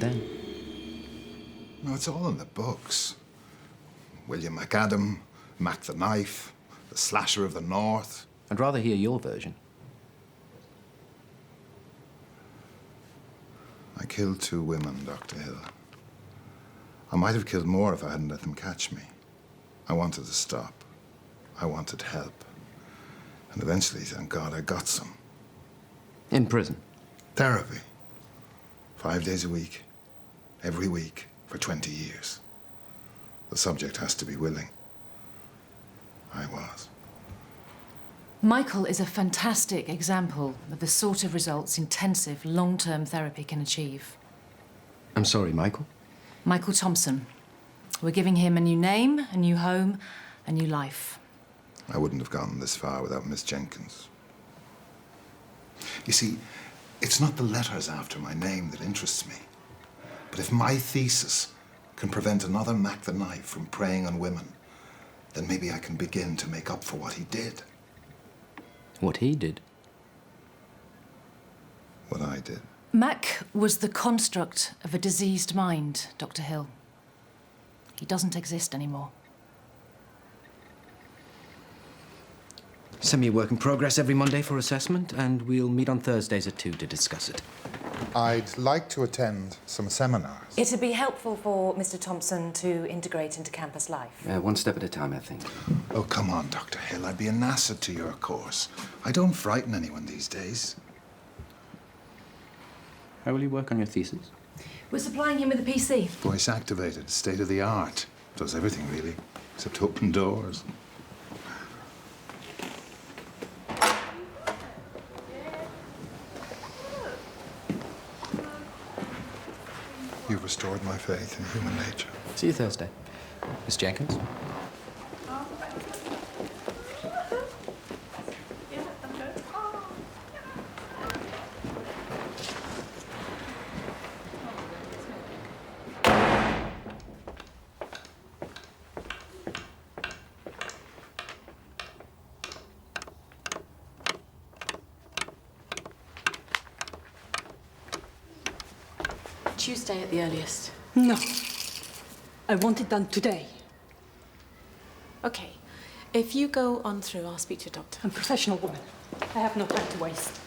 then? No, it's all in the books. Gουίλιαμ Μακάνταμ, Mac the Knife, the Slasher of the North. I'd rather hear your version. I killed 2 women, Dr. Hill. I might have killed more if I hadn't let them catch me. I wanted to stop. I wanted help. And eventually, thank God, I got some. In prison? Therapy. 5 days a week. Every week. For 20 years. The subject has to be willing. I was. Michael is a fantastic example of the sort of results intensive, long-term therapy can achieve. I'm sorry, Michael? Michael Thompson. We're giving him a new name, a new home, a new life. I wouldn't have gotten this far without Miss Jenkins. You see, it's not the letters after my name that interests me. But if my thesis can prevent another Mac the Knife from preying on women, then maybe I can begin to make up for what he did. What he did? What I did. Mac was the construct of a diseased mind, Dr. Hill. He doesn't exist anymore. Send me a work in progress every Monday for assessment, and we'll meet on Thursdays at 2 to discuss it. I'd like to attend some seminars. It'd be helpful for Mr. Thompson to integrate into campus life. One step at a time, I think. Oh, come on, Dr. Hill. I'd be an asset to your course. I don't frighten anyone these days. How will you work on your thesis? We're supplying him with a PC. Voice activated, state of the art. Does everything, really, except open doors. You've restored my faith in human nature. See you Thursday. Miss Jenkins? Tuesday at the earliest. No. I want it done today. Okay. If you go on through, I'll speak to a doctor. I'm a professional woman. I have no time to waste.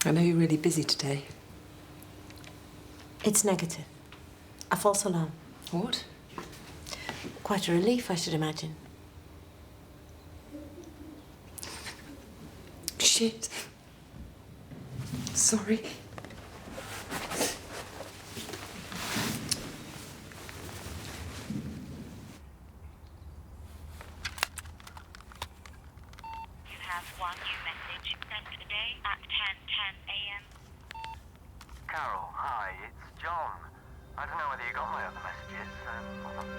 I know you're really busy today. It's negative. A false alarm. What? Quite a relief, I should imagine. Shit. Sorry. Have one new message sent today at 10:10 a.m. Carol, hi, it's John. I don't know whether you got my other messages.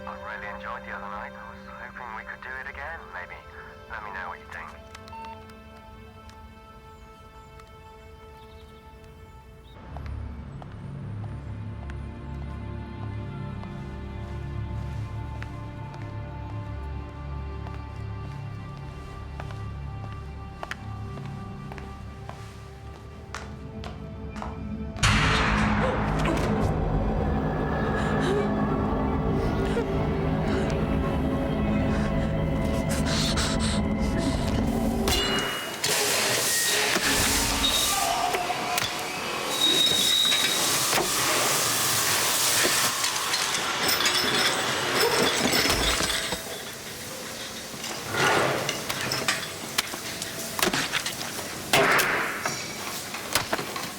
I really enjoyed the other night. I was hoping we could do it again, maybe. Let me know what you think.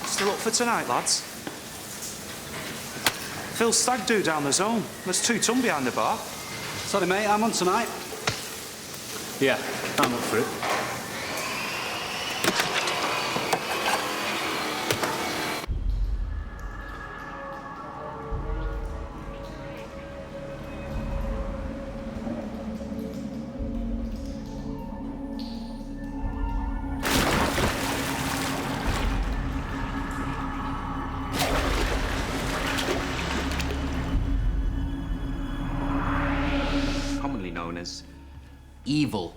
Still up for tonight, lads? Phil's stag do down the zone. There's 2 ton behind the bar. Sorry, mate, I'm on tonight. Yeah, I'm up for it. Known as evil.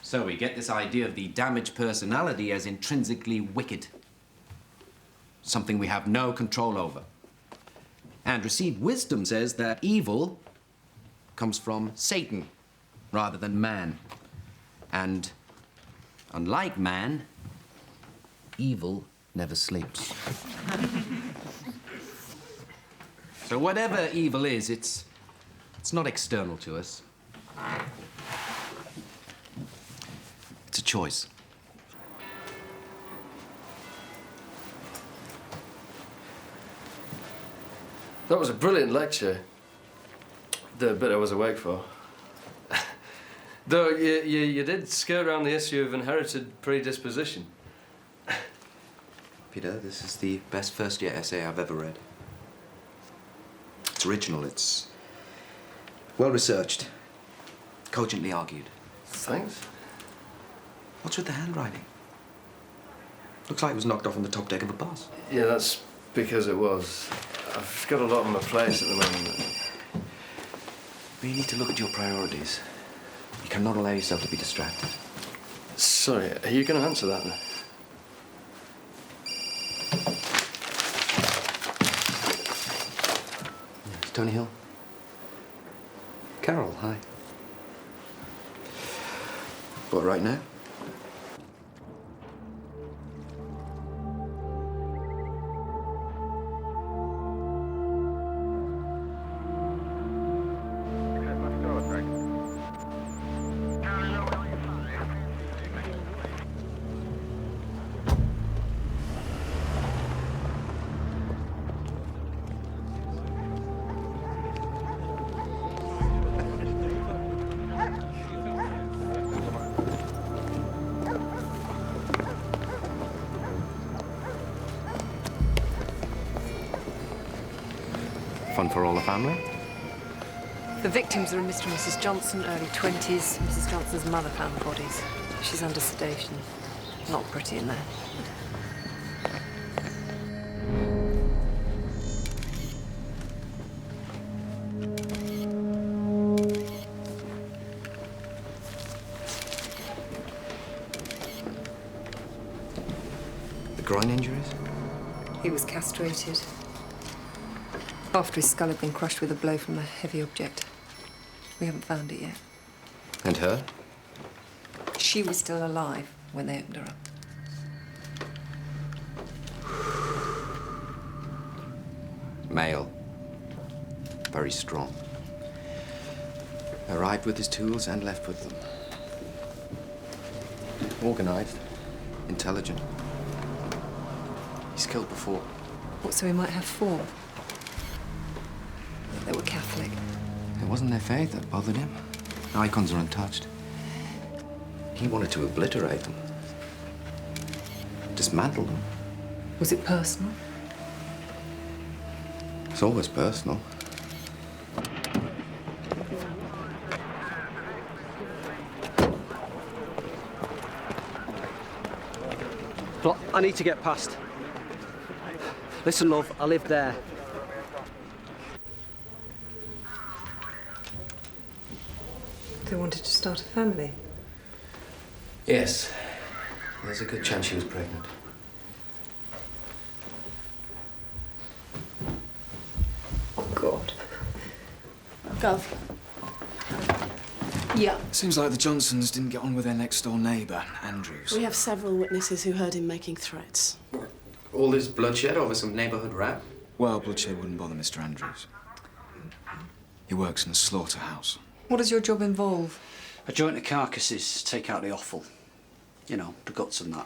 So we get this idea of the damaged personality as intrinsically wicked. Something we have no control over. And received wisdom says that evil comes from Satan rather than man. And unlike man, evil never sleeps. So whatever evil is, it's not external to us. It's a choice. That was a brilliant lecture. The bit I was awake for. Though you did skirt around the issue of inherited predisposition. Peter, this is the best first-year essay I've ever read. It's original, it's well-researched, cogently argued. Thanks. What's with the handwriting? Looks like it was knocked off on the top deck of a bus. Yeah, that's because it was. I've got a lot on my plate at the moment. You need to look at your priorities. You cannot allow yourself to be distracted. Sorry, are you going to answer that now? It's Tony Hill. Carol, hi. What, right now? Fun for all the family? The victims are a Mr. and Mrs. Johnson, early 20s. Mrs. Johnson's mother found the bodies. She's under sedation. Not pretty in there. The groin injuries? He was castrated after his skull had been crushed with a blow from a heavy object. We haven't found it yet. And her? She was still alive when they opened her up. Male. Very strong. Arrived with his tools and left with them. Organized. Intelligent. He's killed before. What, so he might have four? They were Catholic. It wasn't their faith that bothered him. Icons are untouched. He wanted to obliterate them. Dismantle them. Was it personal? It's always personal. Look, I need to get past. Listen, love, I live there. They wanted to start a family. Yes. There's a good chance she was pregnant. God. Gov. Yeah. Seems like the Johnsons didn't get on with their next-door neighbour, Andrews. We have several witnesses who heard him making threats. All this bloodshed over some neighborhood rat? Well, bloodshed wouldn't bother Mr. Andrews. He works in a slaughterhouse. What does your job involve? A joint of carcasses, take out the offal. You know, the guts and that.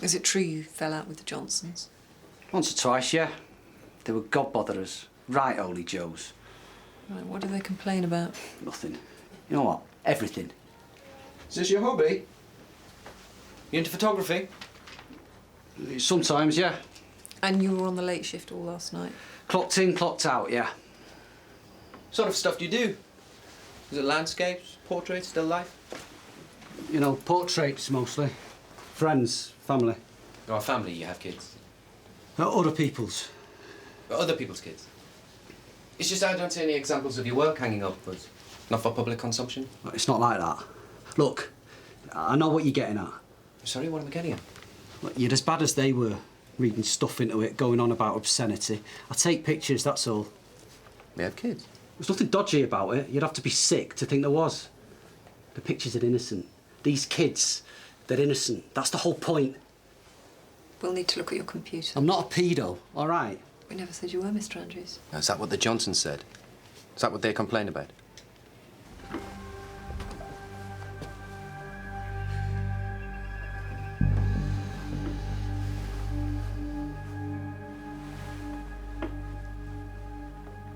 Is it true you fell out with the Johnsons? Once or twice, yeah. They were god-botherers. Right, holy Joes. Right, what do they complain about? Nothing. You know what? Everything. Is this your hobby? You into photography? Sometimes, yeah. And you were on the late shift all last night? Clocked in, clocked out, yeah. What sort of stuff do you do? Is it landscapes, portraits, still life? You know, portraits mostly. Friends, family. Or family, you have kids? Other people's. Other people's kids? It's just I don't see any examples of your work hanging up, but not for public consumption. It's not like that. Look, I know what you're getting at. Sorry, what am I getting at? Look, you're as bad as they were, reading stuff into it, going on about obscenity. I take pictures, that's all. We have kids. There's nothing dodgy about it. You'd have to be sick to think there was. The pictures are innocent. These kids, they're innocent. That's the whole point. We'll need to look at your computer. I'm not a pedo, all right? We never said you were, Mr. Andrews. Is that what the Johnsons said? Is that what they complained about?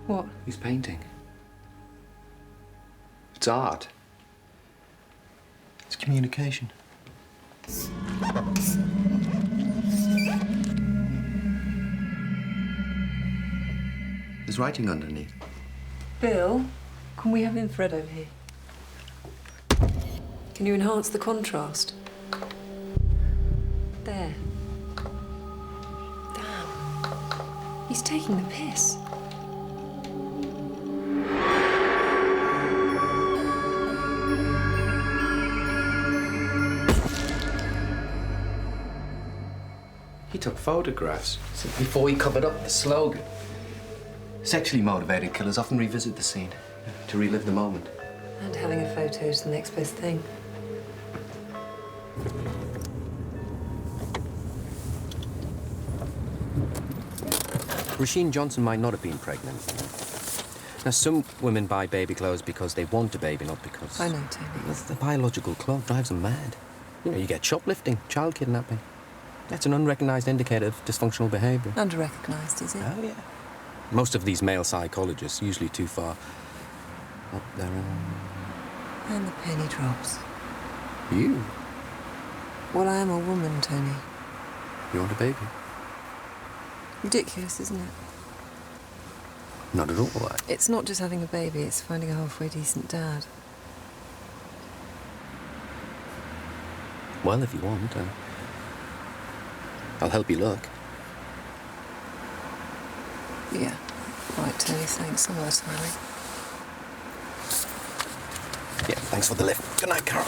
What? He's painting. It's art. It's communication. There's writing underneath. Bill, can we have infrared over here? Can you enhance the contrast? There. Damn. He's taking the piss. He took photographs before he covered up the slogan. Sexually motivated killers often revisit the scene to relive the moment. And having a photo is the next best thing. Roisin Johnson might not have been pregnant. Now, some women buy baby clothes because they want a baby, not because... I know, Tony. The biological clock drives them mad. You know, you get shoplifting, child kidnapping. That's an unrecognised indicator of dysfunctional behaviour. Under-recognised, is it? Oh, yeah. Most of these male psychologists, usually too far up their own. And the penny drops. You? Well, I am a woman, Tony. You want a baby? Ridiculous, isn't it? Not at all. It's not just having a baby, it's finding a halfway decent dad. Well, if you want, I'll help you look. Yeah. Right, Tony, thanks. I'm not smiling. Yeah, thanks for the lift. Good night, Carol.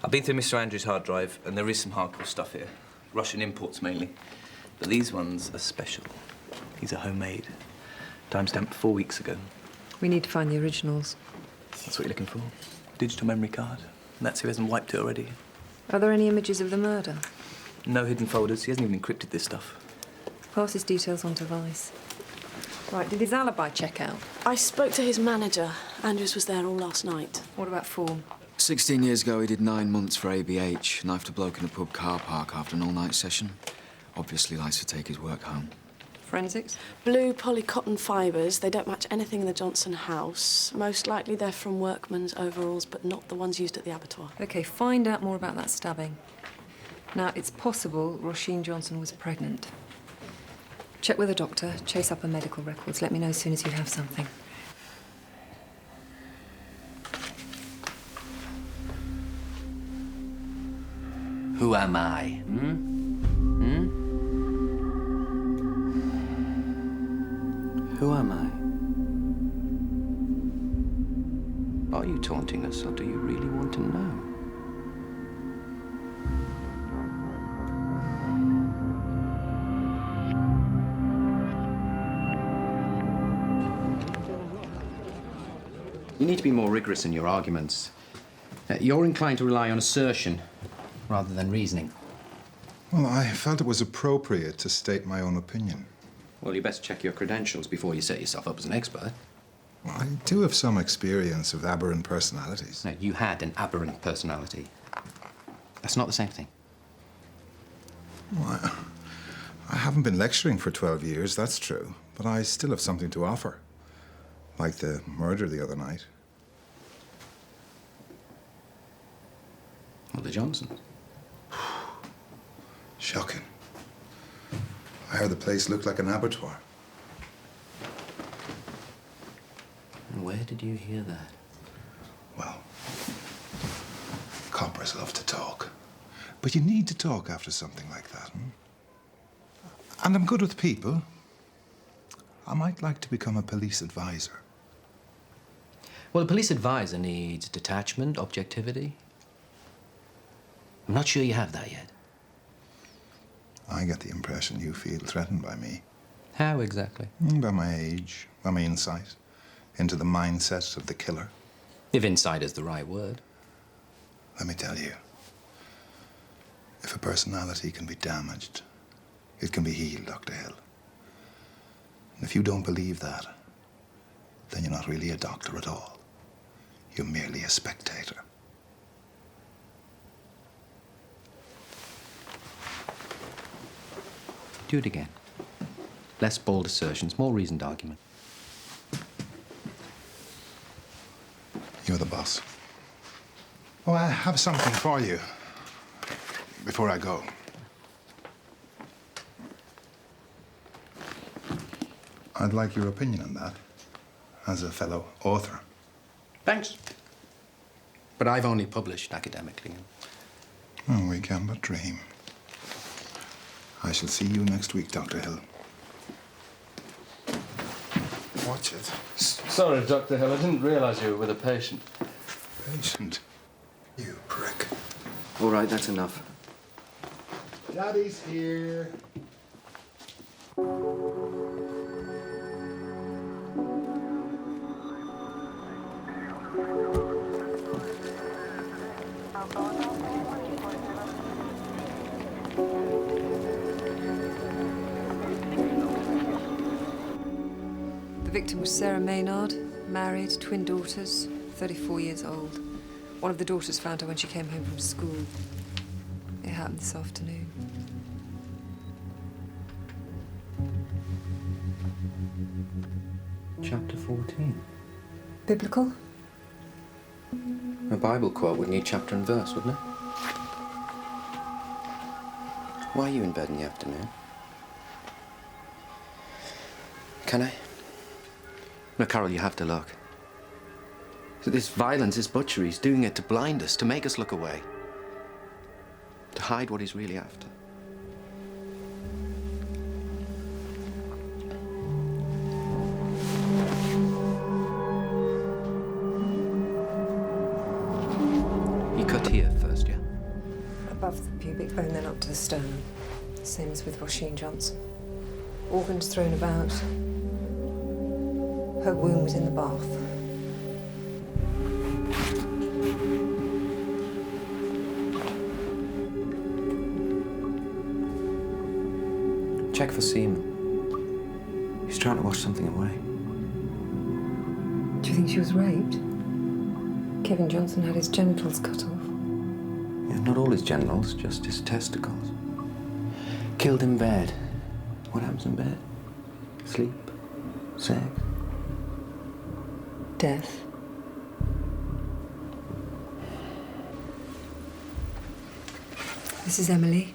I've been through Mr. Andrews' hard drive, and there is some hardcore stuff here. Russian imports mainly. But these ones are special. These are homemade. Timestamped 4 weeks ago. We need to find the originals. That's what you're looking for. Digital memory card. And that's who hasn't wiped it already. Are there any images of the murder? No hidden folders. He hasn't even encrypted this stuff. Pass his details on to Vice. Right, did his alibi check out? I spoke to his manager. Andrews was there all last night. What about form? 16 years ago, he did 9 months for ABH. Knifed a bloke in a pub car park after an all-night session. Obviously likes to take his work home. Forensics? Blue polycotton fibres. They don't match anything in the Johnson house. Most likely they're from workmen's overalls, but not the ones used at the abattoir. OK, find out more about that stabbing. Now, it's possible Roisin Johnson was pregnant. Check with a doctor, chase up her medical records. Let me know as soon as you have something. Who am I? Who am I? Are you taunting us, or do you really want to know? You need to be more rigorous in your arguments. You're inclined to rely on assertion rather than reasoning. Well, I felt it was appropriate to state my own opinion. Well, you best check your credentials before you set yourself up as an expert. Well, I do have some experience with aberrant personalities. No, you had an aberrant personality. That's not the same thing. Well, I haven't been lecturing for 12 years, that's true. But I still have something to offer. Like the murder the other night. Well, the Johnsons. Shocking. I heard the place looked like an abattoir. And where did you hear that? Well, coppers love to talk. But you need to talk after something like that. And I'm good with people. I might like to become a police advisor. Well, a police advisor needs detachment, objectivity. I'm not sure you have that yet. I get the impression you feel threatened by me. How exactly? By my age, by my insight into the mindset of the killer. If insight is the right word. Let me tell you, if a personality can be damaged, it can be healed, Dr. Hill. And if you don't believe that, then you're not really a doctor at all. You're merely a spectator. Do it again. Less bold assertions, more reasoned argument. You're the boss. Oh, I have something for you before I go. I'd like your opinion on that, as a fellow author. Thanks. But I've only published academically. Oh, we can but dream. I shall see you next week, Dr. Hill. Watch it. Sorry, Dr. Hill, I didn't realise you were with a patient. Patient? You prick. All right, that's enough. Daddy's here. The victim was Sarah Maynard, married, twin daughters, 34 years old. One of the daughters found her when she came home from school. It happened this afternoon. Chapter 14. Biblical? A Bible quote would need chapter and verse, wouldn't it? Why are you in bed in the afternoon? Can I? No, Carol, you have to look. This violence, this butchery, is doing it to blind us, to make us look away. To hide what he's really after. You cut here first, yeah? Above the pubic bone, then up to the sternum. Same as with Robson Johnson. Organs thrown about. Her wound was in the bath. Check for semen. He's trying to wash something away. Do you think she was raped? Kevin Johnson had his genitals cut off. Yeah, not all his genitals, just his testicles. Killed in bed. What happens in bed? Sleep? Sex? Death. This is Emily.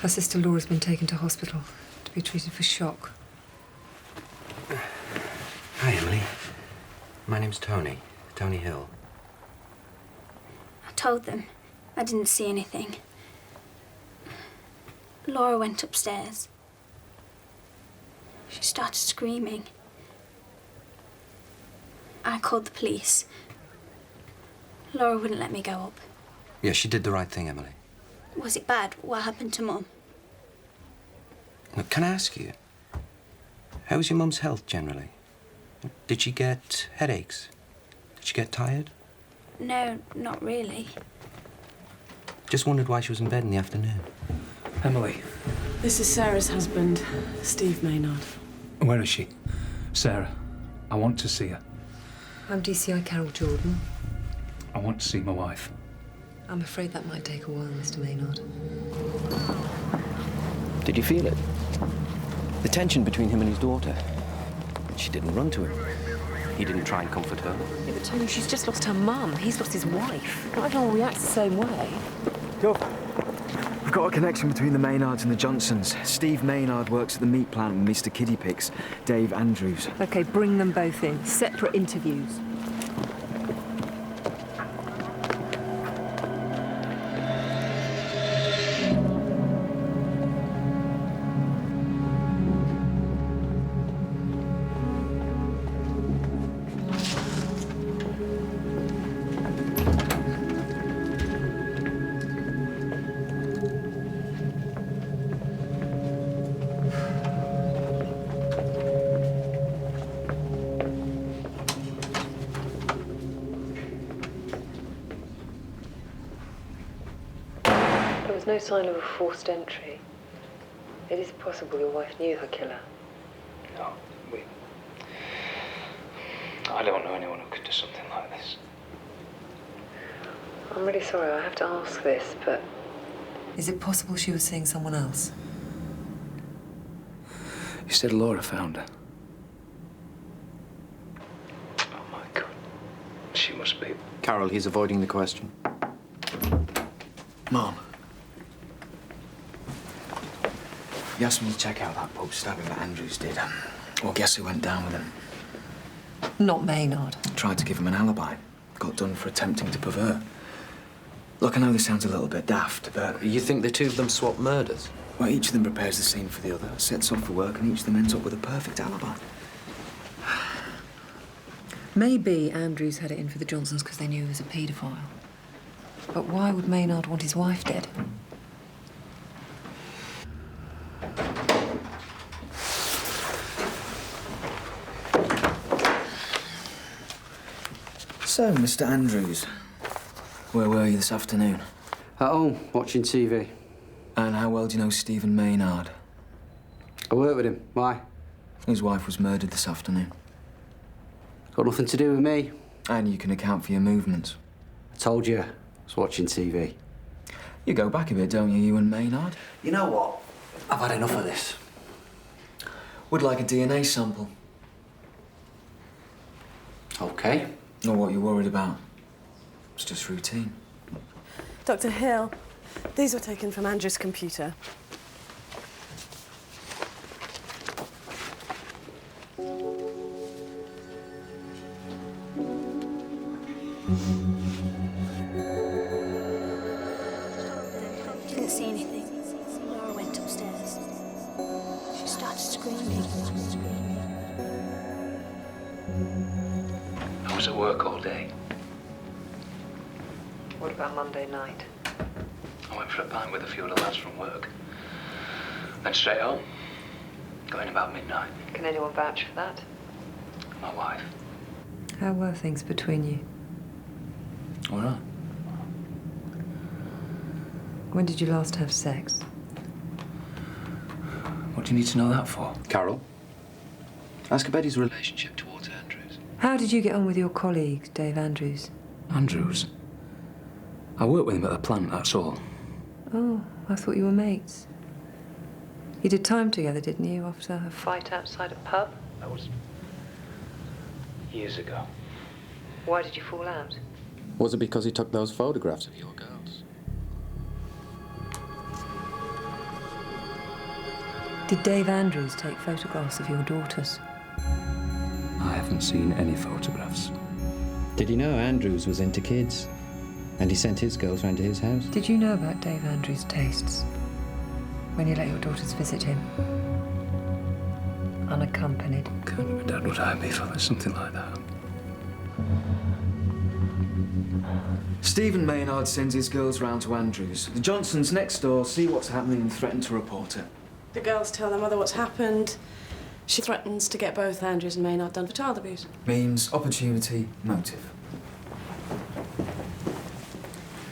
Her sister Laura's been taken to hospital to be treated for shock. Hi, Emily. My name's Tony. Tony Hill. I told them I didn't see anything. Laura went upstairs. She started screaming. I called the police. Laura wouldn't let me go up. Yeah, she did the right thing, Emily. Was it bad? What happened to Mum? Look, can I ask you, how's your mum's health generally? Did she get headaches? Did Did you get tired? No, not really. Just wondered why she was in bed in the afternoon. Emily, This is Sarah's husband, Steve Maynard. where is she? Sarah, I want to see her. I'm DCI Carol Jordan. I want to see my wife. I'm afraid that might take a while, Mr. Maynard. Did you feel it? The tension between him and his daughter. She didn't run to him. He didn't try and comfort her. Yeah, but Tony, she's just lost her mum. He's lost his wife. Not everyone reacts the same way. We've got a connection between the Maynards and the Johnsons. Steve Maynard works at the meat plant with Mr. Kiddie Picks, Dave Andrews. OK, bring them both in. Separate interviews. No sign of a forced entry. It is possible your wife knew her killer. No, I don't know anyone who could do something like this. I'm really sorry, I have to ask this, but... Is it possible she was seeing someone else? You said Laura found her. Oh, my God. She must be... Carol, he's avoiding the question. Mom. He asked me to check out that pub stabbing that Andrews did. Well, guess who went down with him? Not Maynard. Tried to give him an alibi. Got done for attempting to pervert. Look, I know this sounds a little bit daft, but... You think the two of them swap murders? Well, each of them prepares the scene for the other, sets off for work, and each of them ends up with a perfect alibi. Maybe Andrews had it in for the Johnsons because they knew he was a paedophile. But why would Maynard want his wife dead? So, Mr. Andrews, where were you this afternoon? At home, watching TV. And how well do you know Stephen Maynard? I work with him. Why? His wife was murdered this afternoon. Got nothing to do with me. And you can account for your movements. I told you, I was watching TV. You go back a bit, don't you and Maynard? You know what? I've had enough of this. Would like a DNA sample. OK. Not what you're worried about. It's just routine. Dr. Hill, these were taken from Andrew's computer. Didn't see anything. Laura went upstairs. She started screaming. I was at work all day. What about Monday night? I went for a pint with a few of the lads from work. Then straight home. Got in about midnight. Can anyone vouch for that? My wife. How were things between you? All right. When did you last have sex? What do you need to know that for? Carol, ask about his relationship to How did you get on with your colleague, Dave Andrews? Andrews? I worked with him at the plant, that's all. Oh, I thought you were mates. You did time together, didn't you, after a fight outside a pub? That was years ago. Why did you fall out? Was it because he took those photographs of your girls? Did Dave Andrews take photographs of your daughters? I haven't seen any photographs. Did you know Andrews was into kids? And he sent his girls round to his house? Did you know about Dave Andrews' tastes when you let your daughters visit him? Unaccompanied. My dad would hire me for something like that. Stephen Maynard sends his girls round to Andrews. The Johnsons next door see what's happening and threaten to report it. The girls tell their mother what's happened. She threatens to get both Andrews and Maynard done for child abuse. Means, opportunity, motive.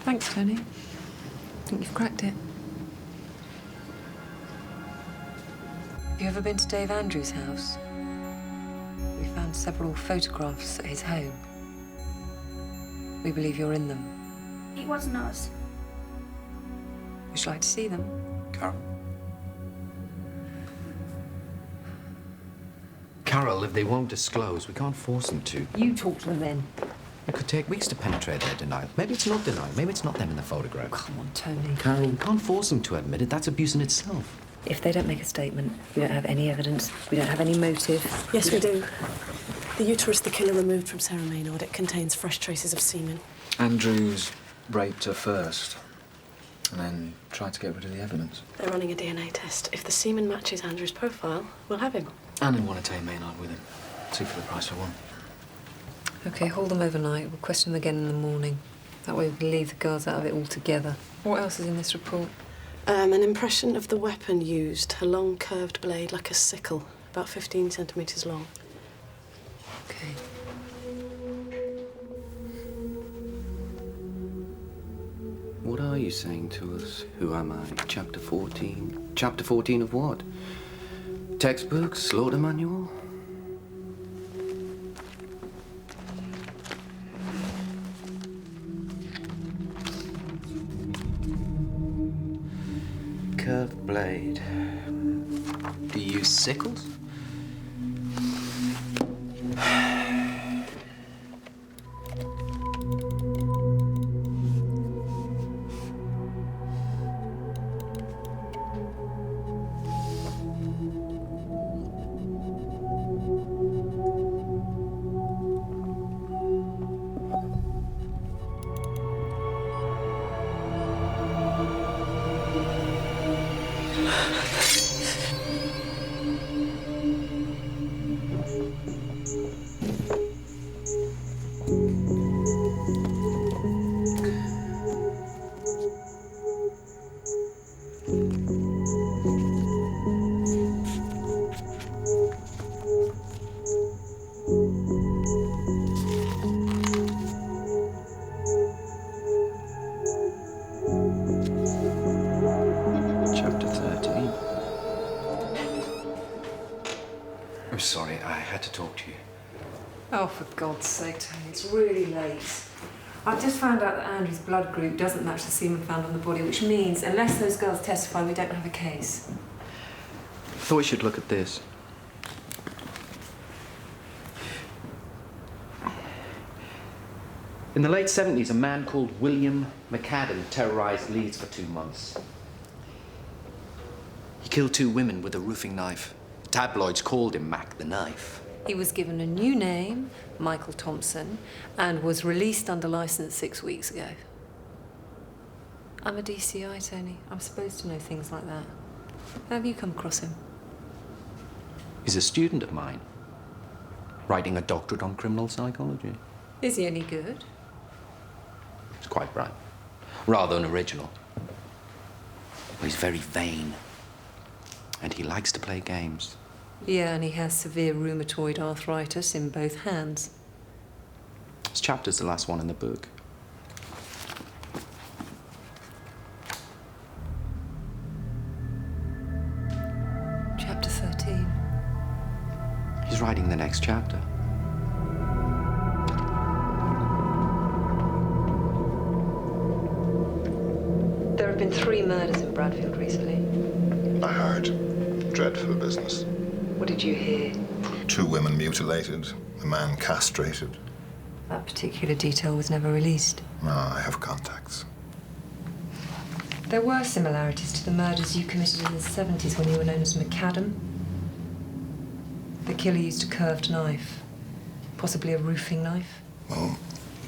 Thanks, Tony. I think you've cracked it. Have you ever been to Dave Andrews' house? We found several photographs at his home. We believe you're in them. It wasn't us. Would you like to see them? Carol? Carol, if they won't disclose, we can't force them to. You talk to them then. It could take weeks to penetrate their denial. Maybe it's not denial. Maybe it's not them in the photograph. Come on, Tony. Carol, we can't force them to admit it. That's abuse in itself. If they don't make a statement, we don't have any evidence, we don't have any motive. Yes, we do. The uterus the killer removed from Sarah Maynard, it contains fresh traces of semen. Andrews raped her first, and then tried to get rid of the evidence. They're running a DNA test. If the semen matches Andrew's profile, we'll have him. And they want to take Maynard with him. 2 for the price of 1. OK, hold them overnight. We'll question them again in the morning. That way we can leave the girls out of it altogether. What else is in this report? An impression of the weapon used. A long, curved blade, like a sickle, about 15 centimetres long. OK. What are you saying to us? Who am I? Chapter 14? Chapter 14 of what? Textbook? Slaughter manual? Curved blade. Do you use sickles? I'm sorry, I had to talk to you. Oh, for God's sake, Tony, it's really late. I've just found out that Andrew's blood group doesn't match the semen found on the body, which means, unless those girls testify, we don't have a case. I thought we should look at this. In the late 70s, a man called Gουίλιαμ Μακάνταμ terrorized Leeds for 2 months. He killed 2 women with a roofing knife. Tabloids called him Mac the Knife. He was given a new name, Michael Thompson, and was released under licence 6 weeks ago. I'm a DCI, Tony. I'm supposed to know things like that. How have you come across him? He's a student of mine, writing a doctorate on criminal psychology. Is he any good? He's quite bright, rather unoriginal. But he's very vain, and he likes to play games. Yeah, and he has severe rheumatoid arthritis in both hands. This chapter's the last one in the book. Chapter 13. He's writing the next chapter. There have been 3 murders in Bradfield recently. I heard. Dreadful business. What did you hear? 2 women mutilated, a man castrated. That particular detail was never released. No, I have contacts. There were similarities to the murders you committed in the 70s when you were known as Macadam. The killer used a curved knife, possibly a roofing knife. Well,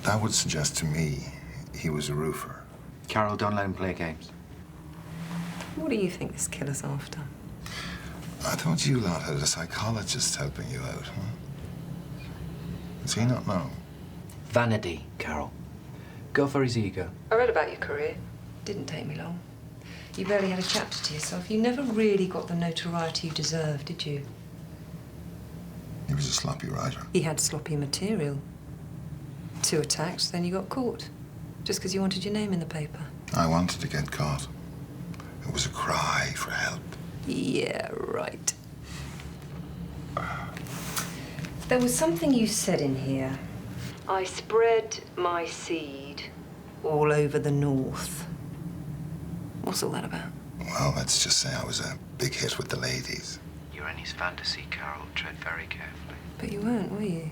that would suggest to me he was a roofer. Carol, don't let him play games. What do you think this killer's after? I thought you lot had a psychologist helping you out, huh? Does he not know? Vanity, Carol. Go for his ego. I read about your career. Didn't take me long. You barely had a chapter to yourself. You never really got the notoriety you deserved, did you? He was a sloppy writer. He had sloppy material. 2 attacks, then you got caught. Just because you wanted your name in the paper? I wanted to get caught. It was a cry for help. Yeah, right. There was something you said in here. I spread my seed all over the north. What's all that about? Well, let's just say I was a big hit with the ladies. You're in his fantasy, Carol. Tread very carefully. But you weren't, were you?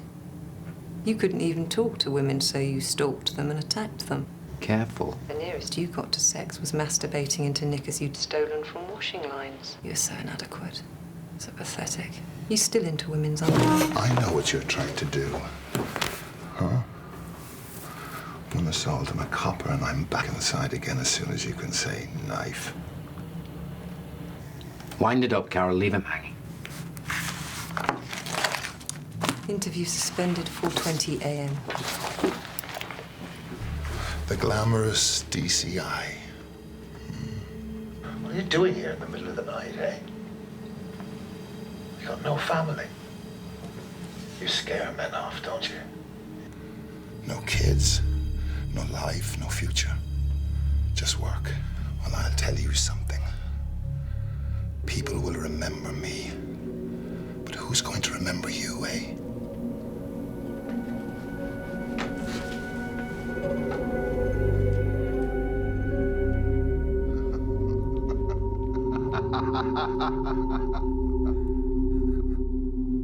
You couldn't even talk to women, so you stalked them and attacked them. Careful. The nearest you got to sex was masturbating into knickers you'd stolen from washing lines. You're so inadequate. So pathetic. You're still into women's eyes. I know what you're trying to do. Huh? One assault, I'm a copper, and I'm back inside again as soon as you can say knife. Wind it up, Carol. Leave him hanging. Interview suspended, 4:20 a.m. The glamorous DCI. What are you doing here in the middle of the night, eh? You got no family. You scare men off, don't you? No kids, no life, no future. Just work. Well, I'll tell you something. People will remember me. But who's going to remember you, eh?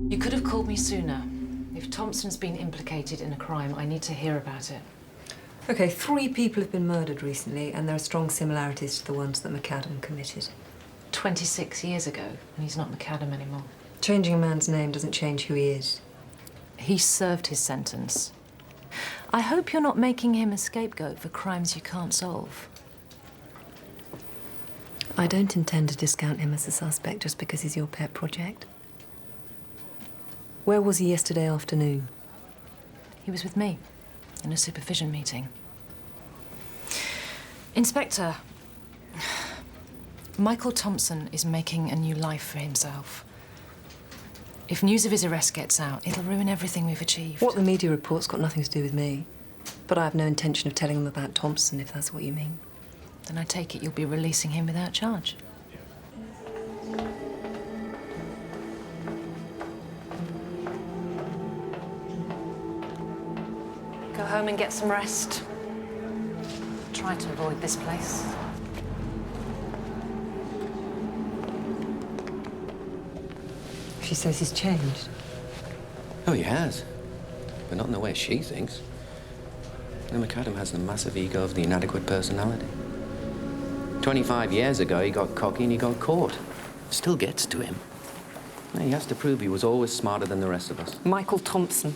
You could have called me sooner. If Thompson's been implicated in a crime, I need to hear about it. Okay, 3 people have been murdered recently, and there are strong similarities to the ones that Macadam committed. 26 years ago, and he's not Macadam anymore. Changing a man's name doesn't change who he is. He served his sentence. I hope you're not making him a scapegoat for crimes you can't solve. I don't intend to discount him as a suspect just because he's your pet project. Where was he yesterday afternoon? He was with me in a supervision meeting. Inspector, Michael Thompson is making a new life for himself. If news of his arrest gets out, it'll ruin everything we've achieved. What the media report's got nothing to do with me. But I have no intention of telling them about Thompson, if that's what you mean. Then I take it you'll be releasing him without charge. Go home and get some rest. Try to avoid this place. She says he's changed. Oh, he has. But not in the way she thinks. And Macadam has the massive ego of the inadequate personality. 25 years ago, he got cocky and he got caught. Still gets to him. He has to prove he was always smarter than the rest of us. Michael Thompson.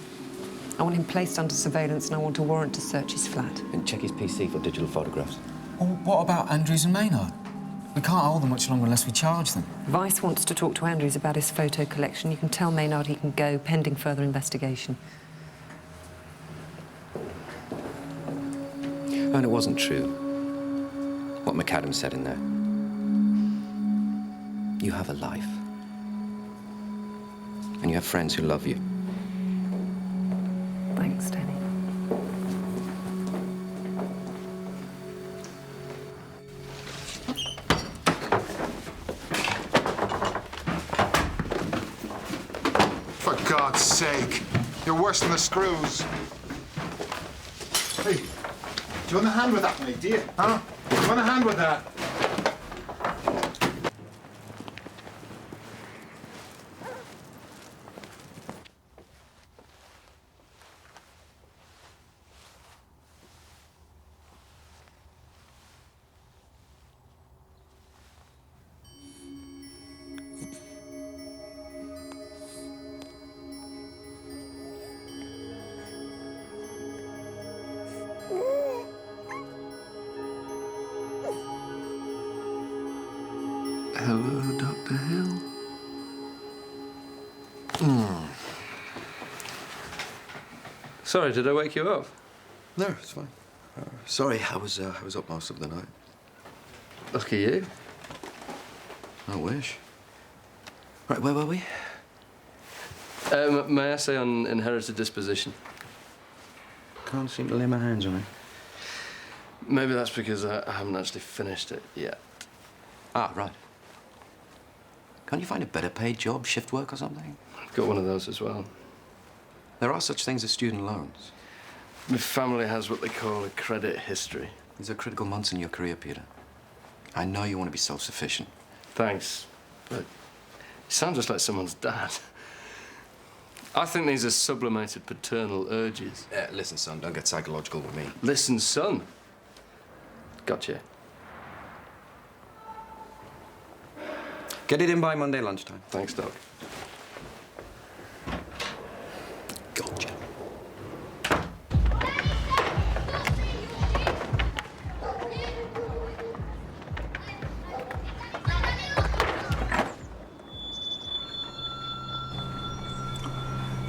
I want him placed under surveillance and I want a warrant to search his flat. And check his PC for digital photographs. Well, what about Andrews and Maynard? We can't hold them much longer unless we charge them. Vice wants to talk to Andrews about his photo collection. You can tell Maynard he can go, pending further investigation. And it wasn't true, what Macadam said in there. You have a life. And you have friends who love you. Thanks, Danny. For God's sake, you're worse than the screws. Hey, do you want a hand with that, mate? Do you? Huh? Do you want a hand with that? Hello, Dr. Hill. Sorry, did I wake you up? No, it's fine. Sorry, I was up most of the night. Lucky you. I wish. Right, where were we? My essay on inherited disposition. Can't seem to lay my hands on it. Maybe that's because I haven't actually finished it yet. Ah, right. Can't you find a better paid job, shift work or something? I've got one of those as well. There are such things as student loans. My family has what they call a credit history. These are critical months in your career, Peter. I know you want to be self-sufficient. Thanks, but you sound just like someone's dad. I think these are sublimated paternal urges. Listen, son, don't get psychological with me. Listen, son. Gotcha. Get it in by Monday lunchtime. Thanks, Doc. Gotcha.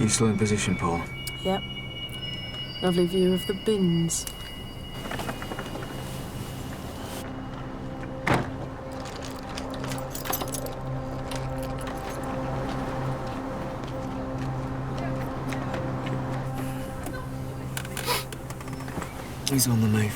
You still in position, Paul? Yep. Lovely view of the bins. He's on the move.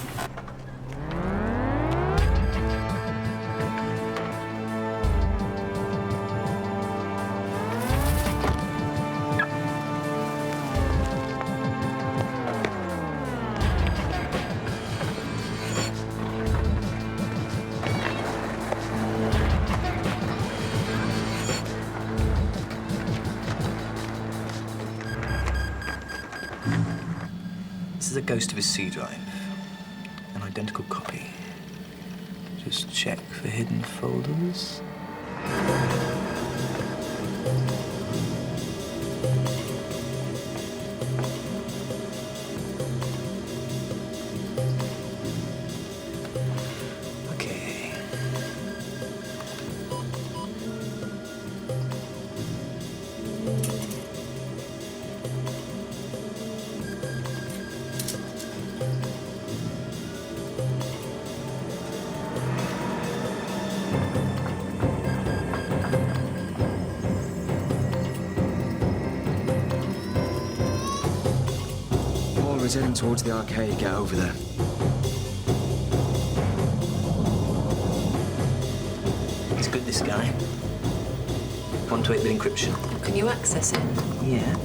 This is a ghost of his C drive. An identical copy. Just check for hidden folders. Okay. He's heading towards the arcade. Get over there. He's good, this guy. 1 to 8-bit encryption. Can you access it? Yeah.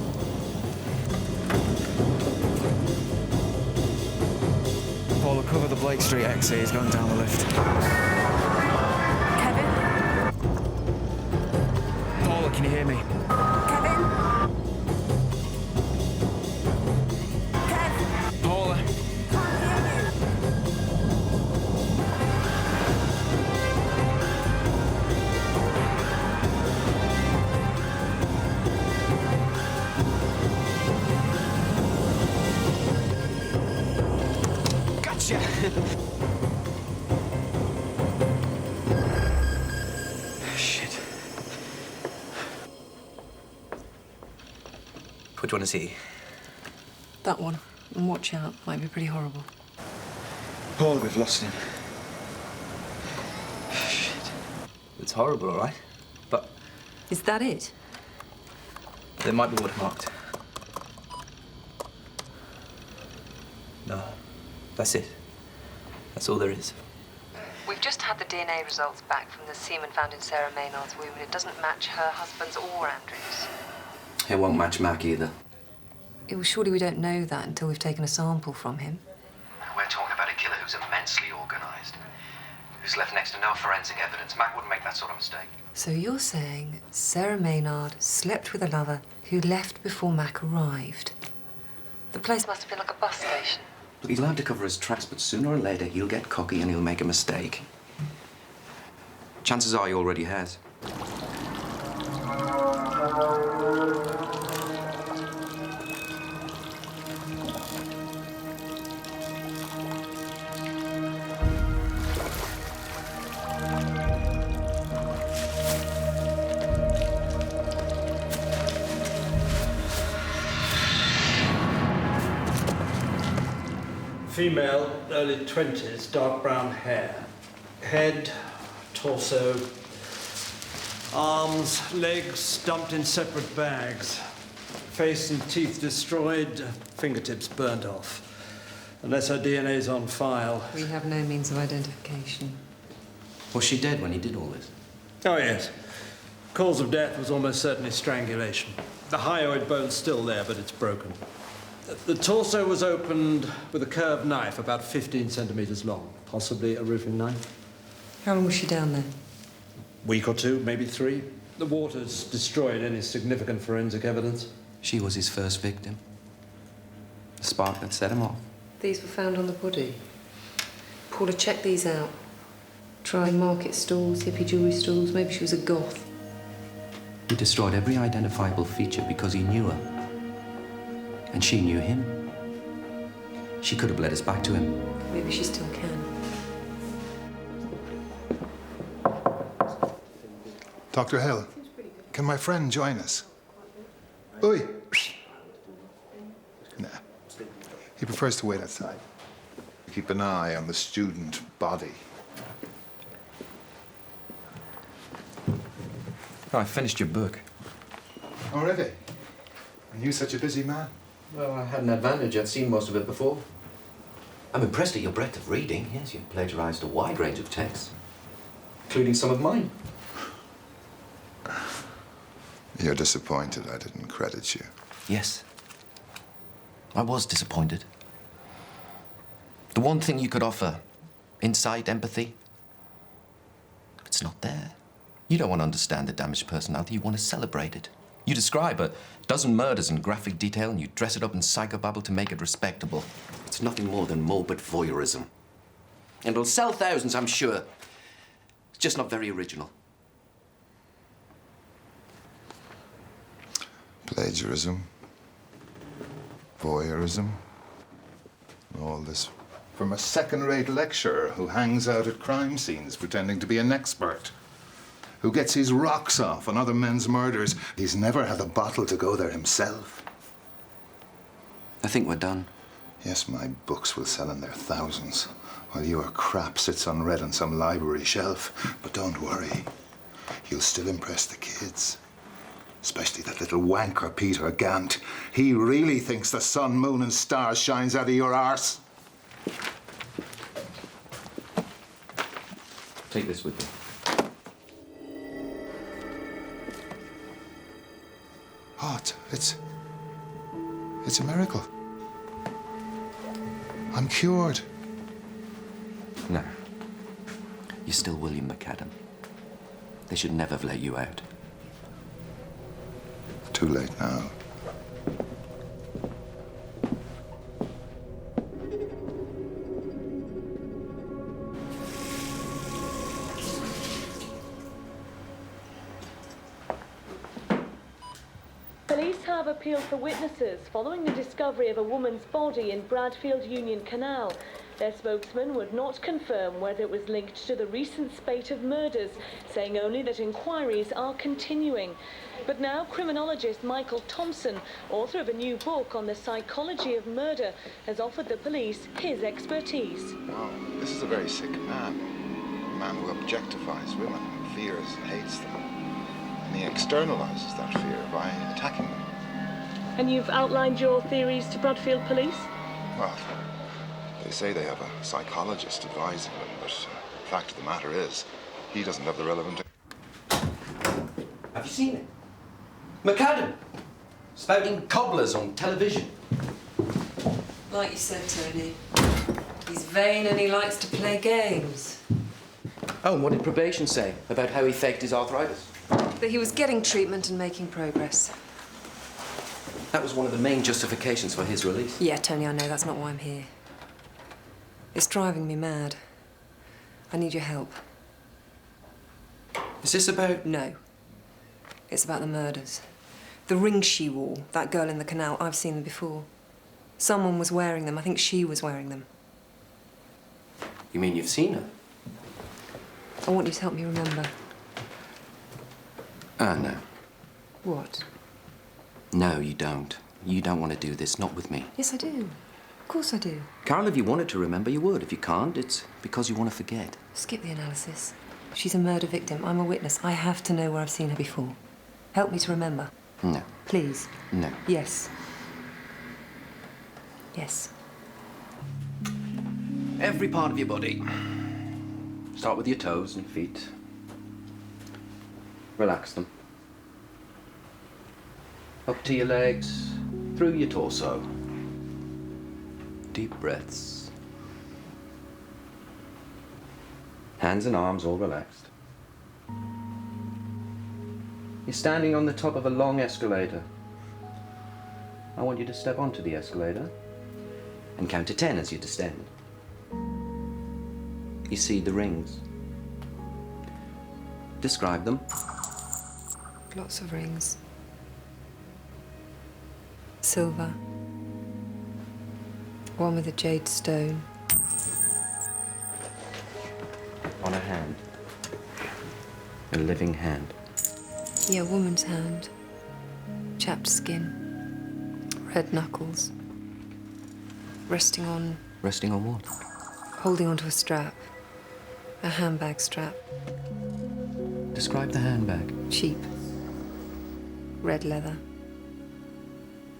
Paul, will cover the Blake Street exit. He's going down the lift. Kevin? Paula, can you hear me? Kevin? Paula. Gotcha! Shit. What do you want to see? That one. And watch out. Might be pretty horrible. Paul, we've lost him. Shit. It's horrible, all right? But Is that it? they might be watermarked. No. That's it. That's all there is. We've just had the DNA results back from the semen found in Sarah Maynard's womb, and it doesn't match her husband's or Andrew's. It won't match Mac either. Well, surely we don't know that until we've taken a sample from him. We're talking about a killer who's immensely organised, who's left next to no forensic evidence. Mac wouldn't make that sort of mistake. So you're saying Sarah Maynard slept with a lover who left before Mac arrived? The place must have been like a bus station. Look, he's allowed to cover his tracks, but sooner or later he'll get cocky and he'll make a mistake. Chances are he already has. Female, early 20s, dark brown hair. Head, torso, arms, legs dumped in separate bags. Face and teeth destroyed, fingertips burned off. unless her DNA's on file. We have no means of identification. Was she dead when he did all this? Oh, yes. Cause of death was almost certainly strangulation. The hyoid bone's still there, but it's broken. The torso was opened with a curved knife about 15 centimetres long, possibly a roofing knife. How long was she down there? Week or two, maybe 3. The water's destroyed any significant forensic evidence. She was his first victim. The spark that set him off. These were found on the body. Paula, check these out. Try market stalls, hippie jewellery stalls. Maybe she was a goth. He destroyed every identifiable feature because he knew her. And she knew him. She could have led us back to him. Maybe she still can. Dr. Hill, can my friend join us? Oi! Nah. He prefers to wait outside. Keep an eye on the student body. Oh, I finished your book. Already? Are you such a busy man? Well, I had an advantage. I'd seen most of it before. I'm impressed at your breadth of reading. Yes, you've plagiarized a wide range of texts, including some of mine. You're disappointed I didn't credit you. Yes. I was disappointed. The one thing you could offer, insight, empathy, it's not there. You don't want to understand the damaged personality, you want to celebrate it. You describe a dozen murders in graphic detail and you dress it up in psychobabble to make it respectable. It's nothing more than morbid voyeurism. And it'll sell thousands, I'm sure. It's just not very original. Plagiarism, voyeurism, all this from a second-rate lecturer who hangs out at crime scenes pretending to be an expert, who gets his rocks off on other men's murders. He's never had a bottle to go there himself. I think we're done. Yes, my books will sell in their thousands, while your crap sits unread on some library shelf. But don't worry, you'll still impress the kids. Especially that little wanker Peter Gant. He really thinks the sun, moon and stars shines out of your arse. Take this with you. Oh, it's a miracle. I'm cured. No. You're still William Macadam. They should never have let you out. Too late now. Police have appealed for witnesses following the discovery of a woman's body in Bradfield Union Canal. Their spokesman would not confirm whether it was linked to the recent spate of murders, saying only that inquiries are continuing. But now criminologist Michael Thompson, author of a new book on the psychology of murder, has offered the police his expertise. Wow, this is a very sick man. A man who objectifies women, and fears and hates them. And he externalizes that fear by attacking them. And you've outlined your theories to Bradfield police? Well, they say they have a psychologist advising them, but the fact of the matter is, he doesn't have the relevant... Have you seen it? Macadam! Spouting cobblers on television. Like you said, Tony, he's vain and he likes to play games. Oh, and what did probation say about how he faked his arthritis? That he was getting treatment and making progress. That was one of the main justifications for his release. Yeah, Tony, I know. That's not why I'm here. It's driving me mad. I need your help. Is this about... No. It's about the murders. The rings she wore, that girl in the canal, I've seen them before. Someone was wearing them. I think she was wearing them. You mean you've seen her? I want you to help me remember. Ah, no. What? No, you don't. You don't want to do this, not with me. Yes, I do. Of course I do. Carol, if you wanted to remember, you would. If you can't, it's because you want to forget. Skip the analysis. She's a murder victim. I'm a witness. I have to know where I've seen her before. Help me to remember. No. Please. No. Yes. Yes. Every part of your body. Start with your toes and feet. Relax them. Up to your legs, through your torso. Deep breaths. Hands and arms all relaxed. You're standing on the top of a long escalator. I want you to step onto the escalator and count to 10 as you descend. You see the rings. Describe them. Lots of rings. Silver. One with a jade stone. On a hand. A living hand. Yeah, a woman's hand. Chapped skin. Red knuckles. Resting on... Resting on what? Holding onto a strap. A handbag strap. Describe the handbag. Cheap. Red leather.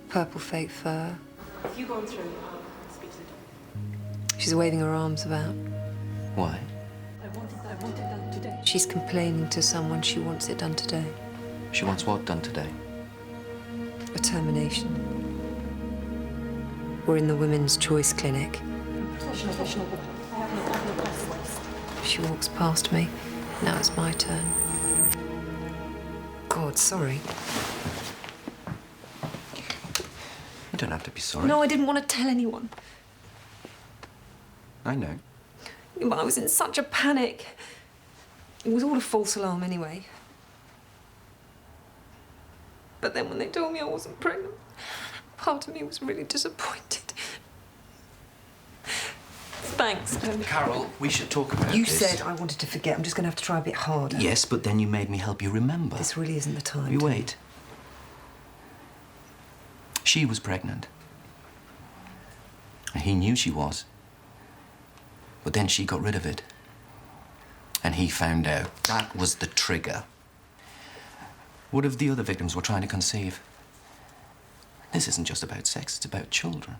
Purple fake fur. If you go through, I'll speak to the doctor. She's waving her arms about. Why? I want it done today. She's complaining to someone she wants it done today. She wants what done today? A termination. We're in the Women's Choice Clinic. Professional. I have no place. She walks past me. Now it's my turn. God, sorry. You don't have to be sorry. No, I didn't want to tell anyone. I know. But I was in such a panic. It was all a false alarm anyway. But then when they told me I wasn't pregnant, part of me was really disappointed. Thanks, Tony. Carol, we should talk about You this. said I wanted to forget. I'm just going to have to try a bit harder. Yes, but then you made me help you remember. This really isn't the time. You wait. She was pregnant. And he knew she was. But then she got rid of it. And he found out. That was the trigger. What if the other victims were trying to conceive? This isn't just about sex, it's about children.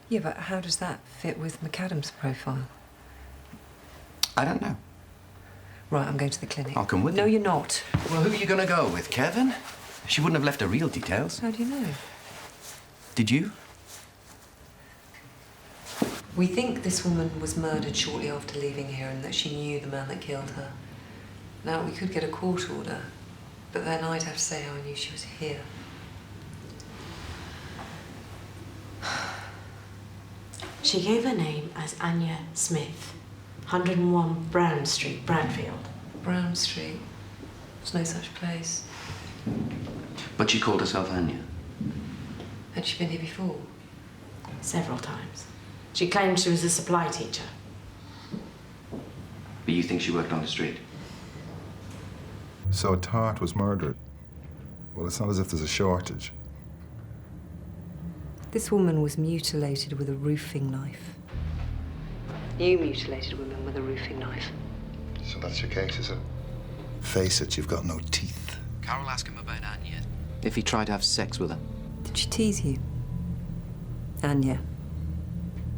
Yeah, but how does that fit with Macadam's profile? I don't know. Right, I'm going to the clinic. I'll come with you. No, you. you're not. Well, who are you going to go with, Kevin? She wouldn't have left her real details. How do you know? Did you? We think this woman was murdered shortly after leaving here and that she knew the man that killed her. Now, we could get a court order, but then I'd have to say how I knew she was here. She gave her name as Anya Smith, 101 Brown Street, Bradfield. Brown Street? There's no such place. But she called herself Anya. Had she been here before? Several times. She claimed she was a supply teacher. But you think she worked on the street? So Tart was murdered. Well, it's not as if there's a shortage. This woman was mutilated with a roofing knife. You mutilated women with a roofing knife. So that's your case, is it? Face it, you've got no teeth. Carol, ask him about Anya. If he tried to have sex with her. Did she tease you? Anya.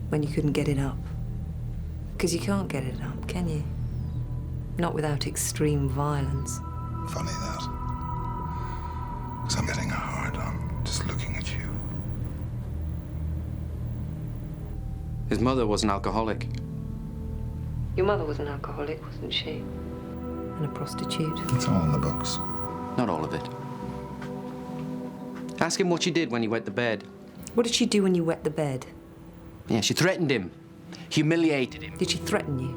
When you couldn't get it up. Because you can't get it up, can you? Not without extreme violence. Funny that. Because I'm getting a hard on just looking at you. His mother was an alcoholic. Your mother was an alcoholic, wasn't she? And a prostitute. It's all in the books. Not all of it. Ask him what she did when he wet the bed. What did she do when you wet the bed? Yeah, she threatened him. Humiliated him. Did she threaten you?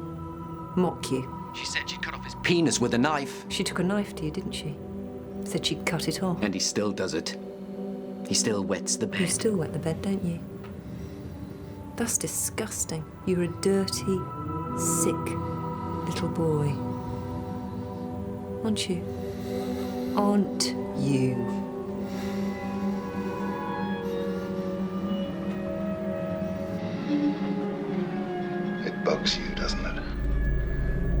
Mock you? She said she'd cut off his penis with a knife. She took a knife to you, didn't she? Said she'd cut it off. And he still does it. He still wets the bed. You still wet the bed, don't you? That's disgusting. You're a dirty, sick little boy. Aren't you? Aren't you? It bugs you, doesn't it?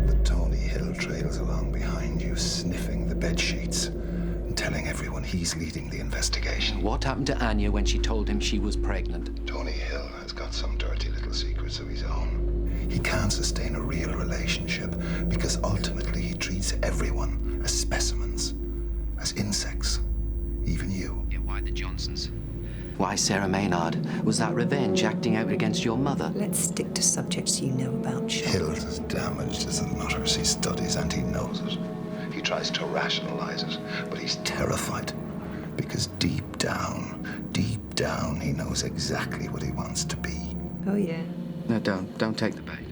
That Tony Hill trails along behind you, sniffing the bed sheets and telling everyone he's leading the investigation. What happened to Anya when she told him she was pregnant? Tony Hill has got some dirty little secrets of his own. He can't sustain a real relationship because ultimately he treats everyone as specimens, as insects, even you. Yeah, why the Johnsons? Why Sarah Maynard? Was that revenge acting out against your mother? Let's stick to subjects you know about, Sean. Hill's as damaged as the nutters he studies, and he knows it. He tries to rationalize it, but he's terrified. Because deep down, he knows exactly what he wants to be. Oh, yeah? No, don't take the bait.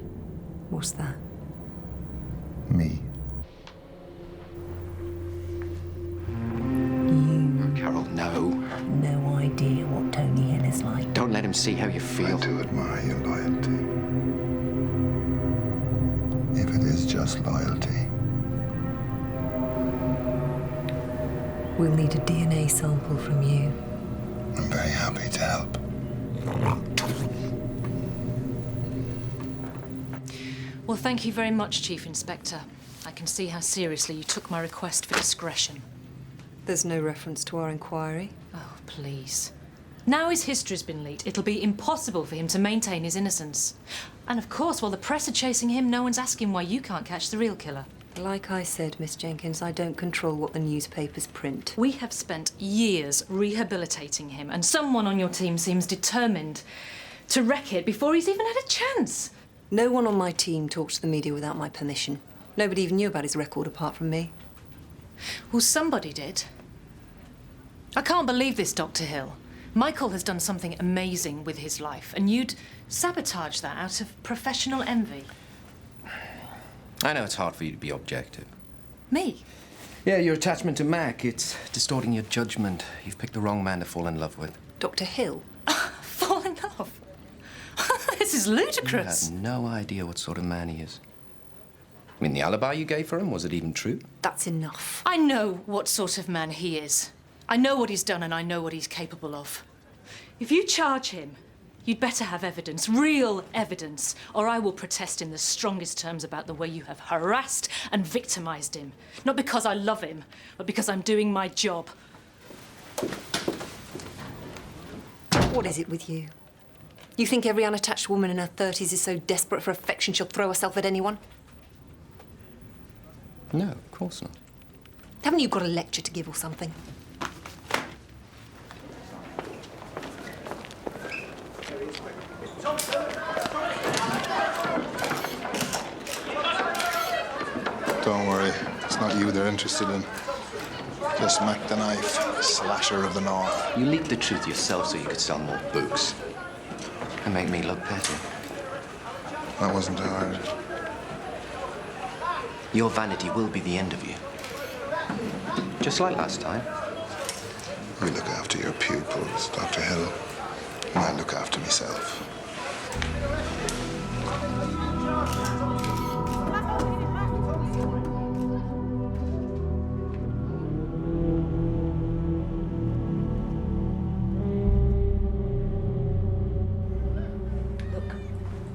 What's that? Me. Carol, no. No idea what Tony Hill is like. Don't let him see how you feel. I do admire your loyalty. If it is just loyalty. We'll need a DNA sample from you. I'm very happy to help. Well, thank you very much, Chief Inspector. I can see how seriously you took my request for discretion. There's no reference to our inquiry. Oh, please. Now his history's been leaked, it'll be impossible for him to maintain his innocence. And of course, while the press are chasing him, no one's asking why you can't catch the real killer. Like I said, Miss Jenkins, I don't control what the newspapers print. We have spent years rehabilitating him, and someone on your team seems determined to wreck it before he's even had a chance. No one on my team talks to the media without my permission. Nobody even knew about his record apart from me. Well, somebody did. I can't believe this, Dr. Hill. Michael has done something amazing with his life, and you'd sabotage that out of professional envy. I know it's hard for you to be objective. Me? Yeah, your attachment to Mac, it's distorting your judgment. You've picked the wrong man to fall in love with. Dr. Hill? Fall in love? This is ludicrous. You have no idea what sort of man he is. I mean, the alibi you gave for him, was it even true? That's enough. I know what sort of man he is. I know what he's done and I know what he's capable of. If you charge him, you'd better have evidence, real evidence, or I will protest in the strongest terms about the way you have harassed and victimised him. Not because I love him, but because I'm doing my job. What is it with you? You think every unattached woman in her 30s is so desperate for affection she'll throw herself at anyone? No, of course not. Haven't you got a lecture to give or something? Don't worry, it's not you they're interested in. Just Mac the Knife, slasher of the North. You leaked the truth yourself so you could sell more books. And make me look better. That wasn't hard. Your vanity will be the end of you. Just like last time. You look after your pupils, Dr. Hill, and I look after myself.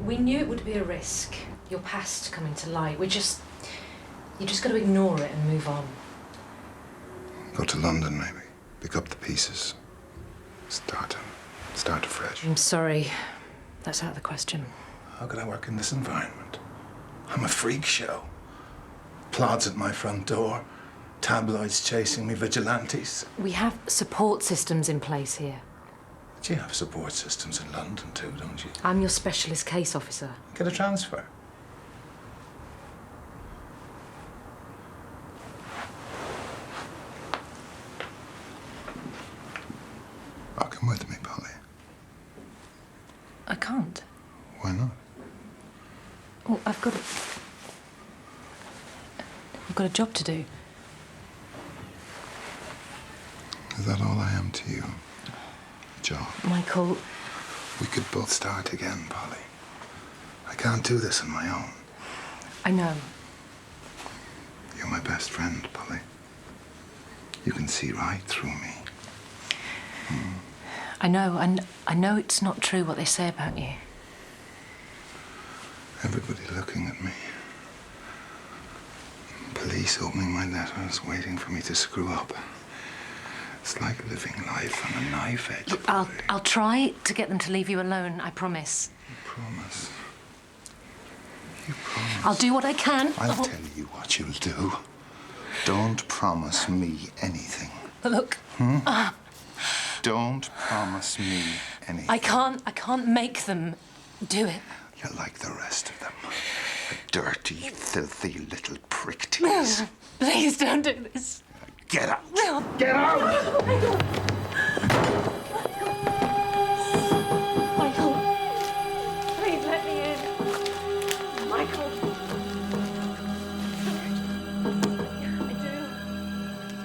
We knew it would be a risk, your past coming to light. You just got to ignore it and move on. Go to London, maybe. Pick up the pieces. Start afresh. I'm sorry. That's out of the question. How could I work in this environment? I'm a freak show. Plods at my front door. Tabloids chasing me, vigilantes. We have support systems in place here. But you have support systems in London too, don't you? I'm your specialist case officer. Get a transfer. Oh, come with me, Polly. I can't. Why not? Well, I've got a job to do. Is that all I am to you? A job? Michael... We could both start again, Polly. I can't do this on my own. I know. You're my best friend, Polly. You can see right through me. I know, and I know it's not true what they say about you. Everybody looking at me. Police opening my letters, waiting for me to screw up. It's like living life on a knife edge. Look, I'll try to get them to leave you alone, I promise. I promise. I'll do what I can. I'll tell you what you'll do. Don't promise me anything. Look. Don't promise me anything. I can't make them do it. You're like the rest of them. A dirty, filthy little prick tease. Please don't do this. Get out. No. Get out! Michael. Please let me in. Michael.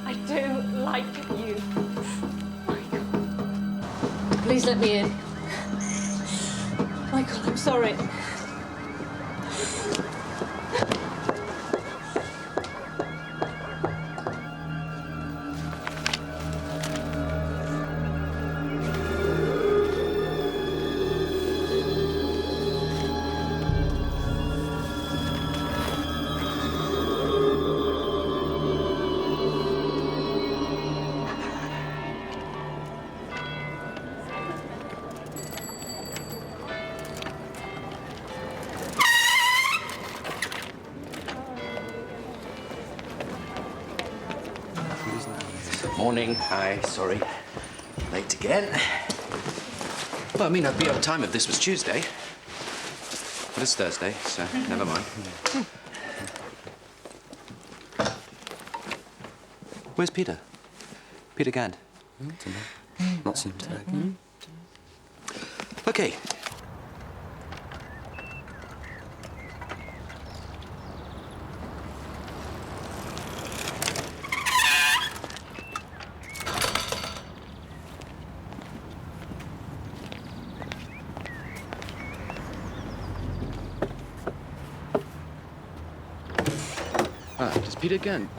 I do like you. Michael. Please let me in. Michael, I'm sorry. Morning. Hi, sorry. Late again. Well, I mean, I'd be on time if this was Tuesday. But it's Thursday, so never mind. Where's Peter? Peter Gant? Not seen today. Okay. Does Peter Gant?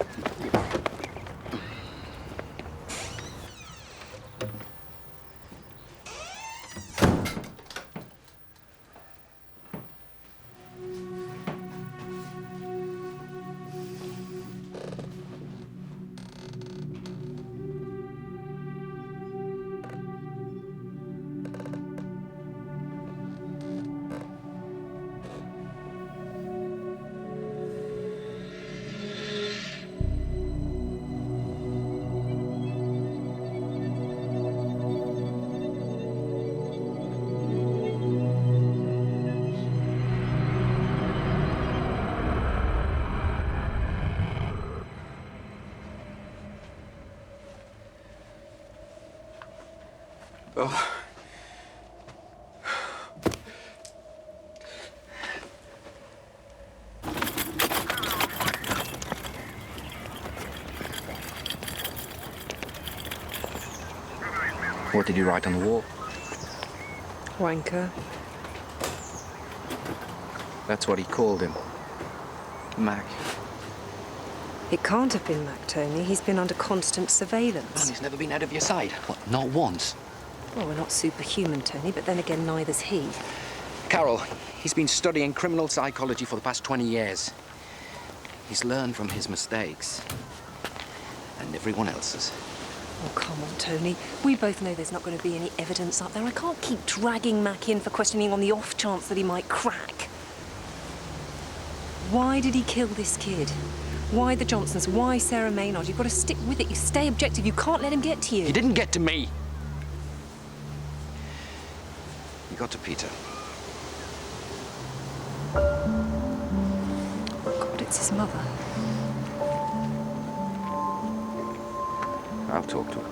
Oh. What did he write on the wall? Wanker. That's what he called him. Mac. It can't have been Mac, Tony. He's been under constant surveillance. And he's never been out of your sight. What, not once? Well, we're not superhuman, Tony, but then again, neither's he. Carol, he's been studying criminal psychology for the past 20 years. He's learned from his mistakes. And everyone else's. Oh, come on, Tony. We both know there's not going to be any evidence up there. I can't keep dragging Mac in for questioning on the off chance that he might crack. Why did he kill this kid? Why the Johnsons? Why Sarah Maynard? You've got to stick with it. You stay objective. You can't let him get to you. He didn't get to me. He got to Peter. Oh, God, it's his mother. I'll talk to her.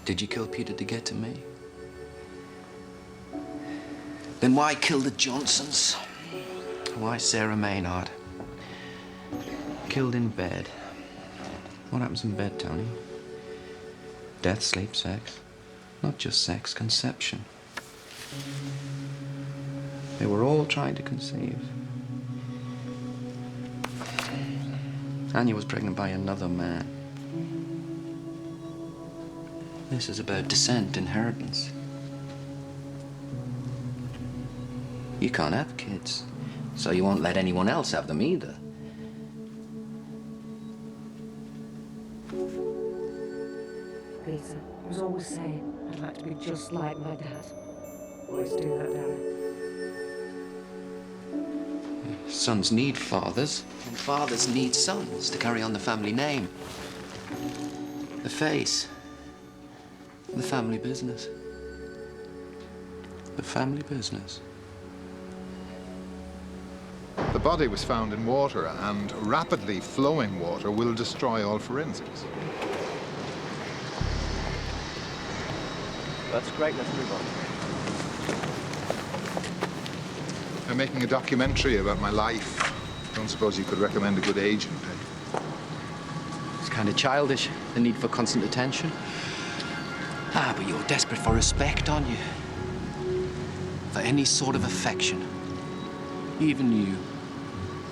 Did you kill Peter to get to me? Then why kill the Johnsons? Why Sarah Maynard? Killed in bed. What happens in bed, Tony? Death, sleep, sex. Not just sex, conception. They were all trying to conceive. Anya was pregnant by another man. This is about descent, inheritance. You can't have kids, so you won't let anyone else have them either. Peter, I was always saying I'd like to be just like my dad. Always do that, Darren. Sons need fathers, and fathers need sons to carry on the family name. The face. The family business. The family business. The body was found in water, and rapidly flowing water will destroy all forensics. That's great, let's move on. I'm making a documentary about my life. Don't suppose you could recommend a good agent, eh? It's kind of childish, the need for constant attention. Ah, but you're desperate for respect, aren't you? For any sort of affection. Even you.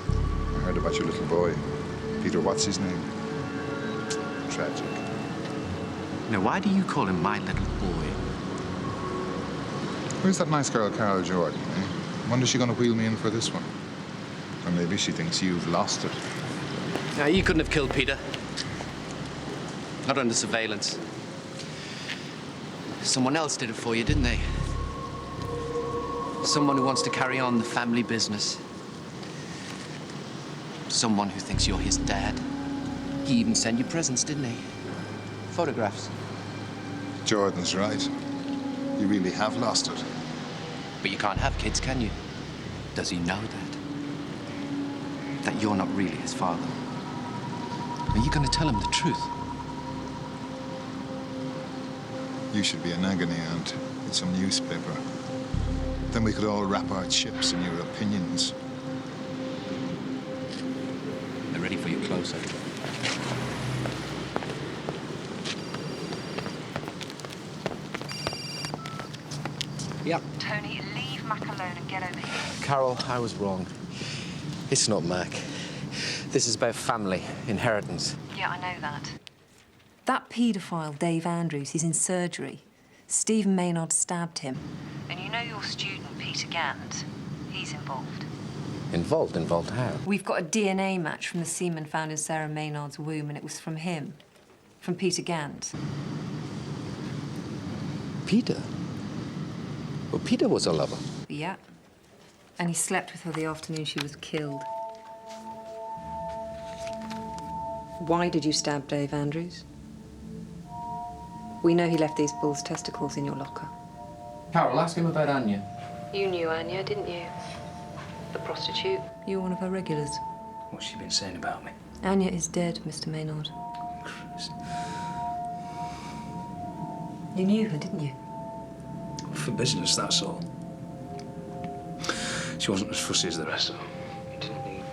I heard about your little boy. Peter, what's his name? Tragic. Now, why do you call him my little boy? Where's that nice girl, Carol Jordan, eh? Wonder she gonna wheel me in for this one? Or maybe she thinks you've lost it. Now, you couldn't have killed Peter. Not under surveillance. Someone else did it for you, didn't they? Someone who wants to carry on the family business. Someone who thinks you're his dad. He even sent you presents, didn't he? Photographs. Jordan's right. You really have lost it. But you can't have kids, can you? Does he know that? That you're not really his father? Are you going to tell him the truth? You should be an agony aunt with some newspaper. Then we could all wrap our chips in your opinions. They're ready for your close-up. Yep. Tony, leave Mac alone and get over here. Carol, I was wrong. It's not Mac. This is about family, inheritance. Yeah, I know that. That paedophile, Dave Andrews, he's in surgery. Stephen Maynard stabbed him. And you know your student, Peter Gant? He's involved. Involved? Involved how? We've got a DNA match from the semen found in Sarah Maynard's womb, and it was from him. From Peter Gant. Peter? Well, Peter was a lover. Yeah. And he slept with her the afternoon she was killed. Why did you stab Dave Andrews? We know he left these bull's testicles in your locker. Carol, ask him about Anya. You knew Anya, didn't you? The prostitute. You were one of her regulars. What's she been saying about me? Anya is dead, Mr. Maynard. Christ. You knew her, didn't you? For business, that's all. She wasn't as fussy as the rest of them. You didn't need,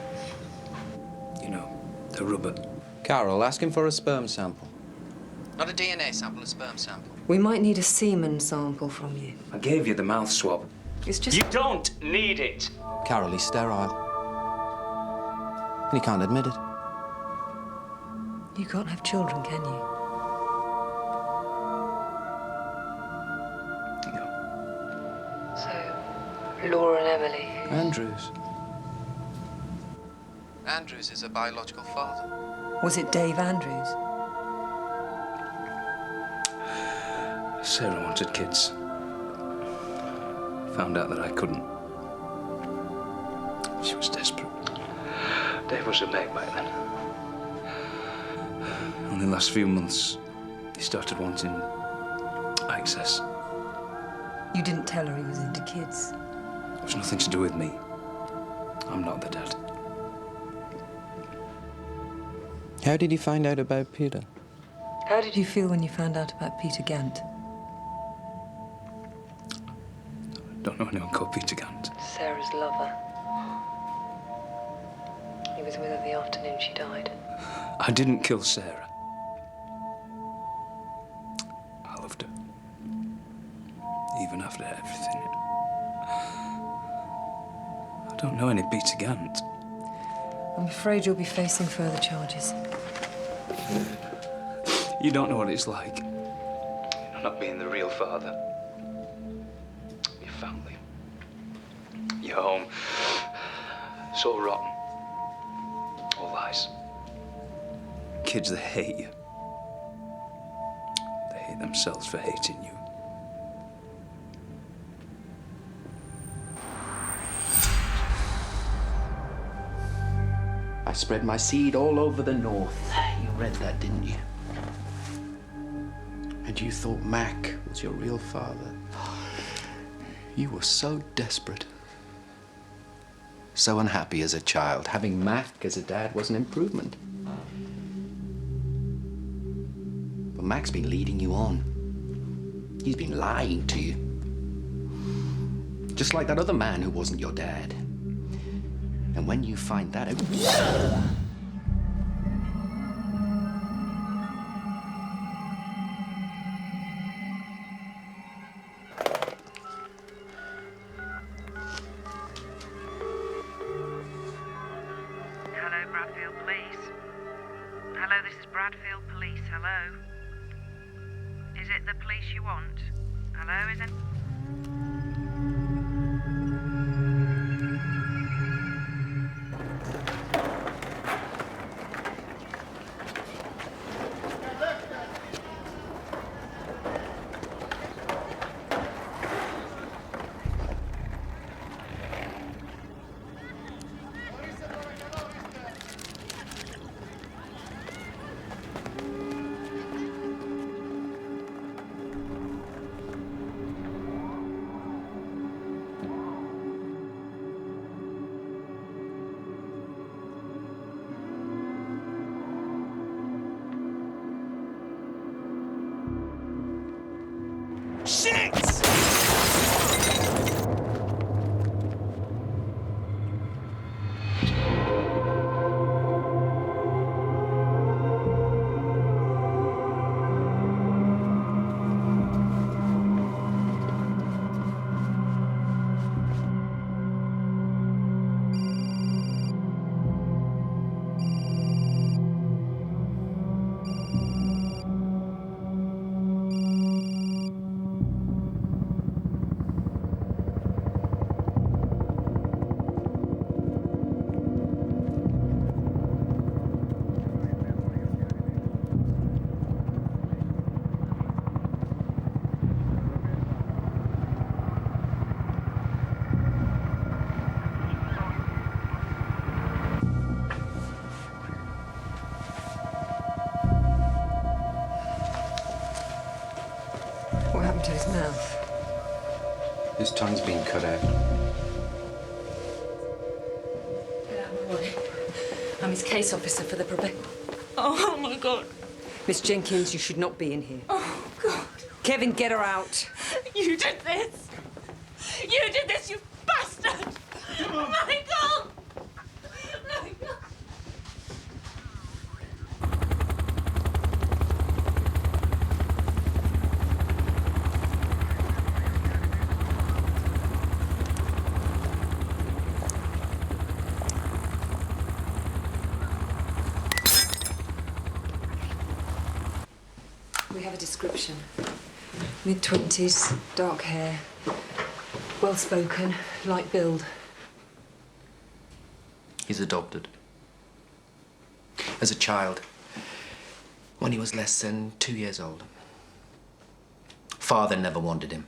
you know, the rubber. Carol, ask him for a sperm sample. Not a DNA sample, a sperm sample. We might need a semen sample from you. I gave you the mouth swab. It's just... You don't need it. Carol, he's sterile. And he can't admit it. You can't have children, can you? So, Laura and Emily. Andrews. Andrews is a biological father. Was it Dave Andrews? Sarah wanted kids. Found out that I couldn't. She was desperate. Dave was a mate back then. Only the last few months, he started wanting access. You didn't tell her he was into kids. It was nothing to do with me. I'm not the dad. How did he find out about Peter? How did you feel when you found out about Peter Gant? Don't know anyone called Peter Gant. Sarah's lover. He was with her the afternoon she died. I didn't kill Sarah. I loved her. Even after everything. I don't know any Peter Gant. I'm afraid you'll be facing further charges. You don't know what it's like. Not being the real father. Your family. Your home. So rotten. All lies. Kids that hate you. They hate themselves for hating you. I spread my seed all over the north. You read that, didn't you? And you thought Mac was your real father. You were so desperate. So unhappy as a child. Having Mac as a dad was an improvement. But Mac's been leading you on. He's been lying to you. Just like that other man who wasn't your dad. And when you find that out... Hello, Bradfield Police. Hello, this is Bradfield Police. Hello. Is it the police you want? Hello, is it... Shit! What happened to his mouth? His tongue's been cut out. Get out of my way. I'm his case officer for the probation. Oh, my God. Miss Jenkins, you should not be in here. Oh, God. Kevin, get her out. You did this. You did this, you bastard. Michael! Michael! We have a description. Mid-20s, dark hair, well-spoken, light build. He's adopted. As a child, when he was less than 2 years old. Father never wanted him.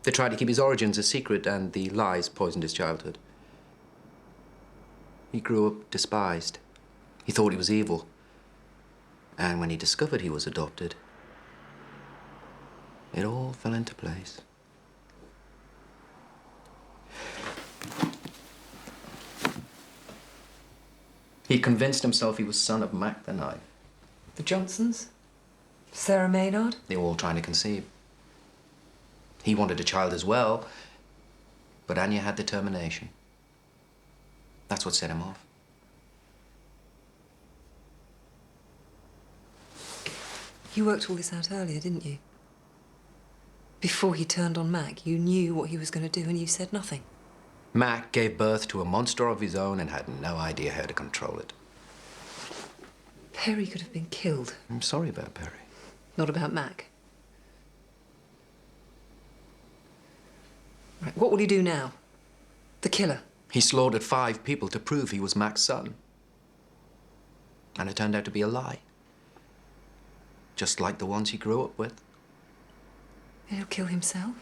They tried to keep his origins a secret, and the lies poisoned his childhood. He grew up despised. He thought he was evil. And when he discovered he was adopted, it all fell into place. He convinced himself he was son of Mac the Knife. The Johnsons? Sarah Maynard? They were all trying to conceive. He wanted a child as well, but Anya had determination. That's what set him off. You worked all this out earlier, didn't you? Before he turned on Mac, you knew what he was going to do and you said nothing. Mac gave birth to a monster of his own and had no idea how to control it. Perry could have been killed. I'm sorry about Perry. Not about Mac. Right, what will he do now? The killer. He slaughtered 5 people to prove he was Mac's son. And it turned out to be a lie. Just like the ones he grew up with. He'll kill himself?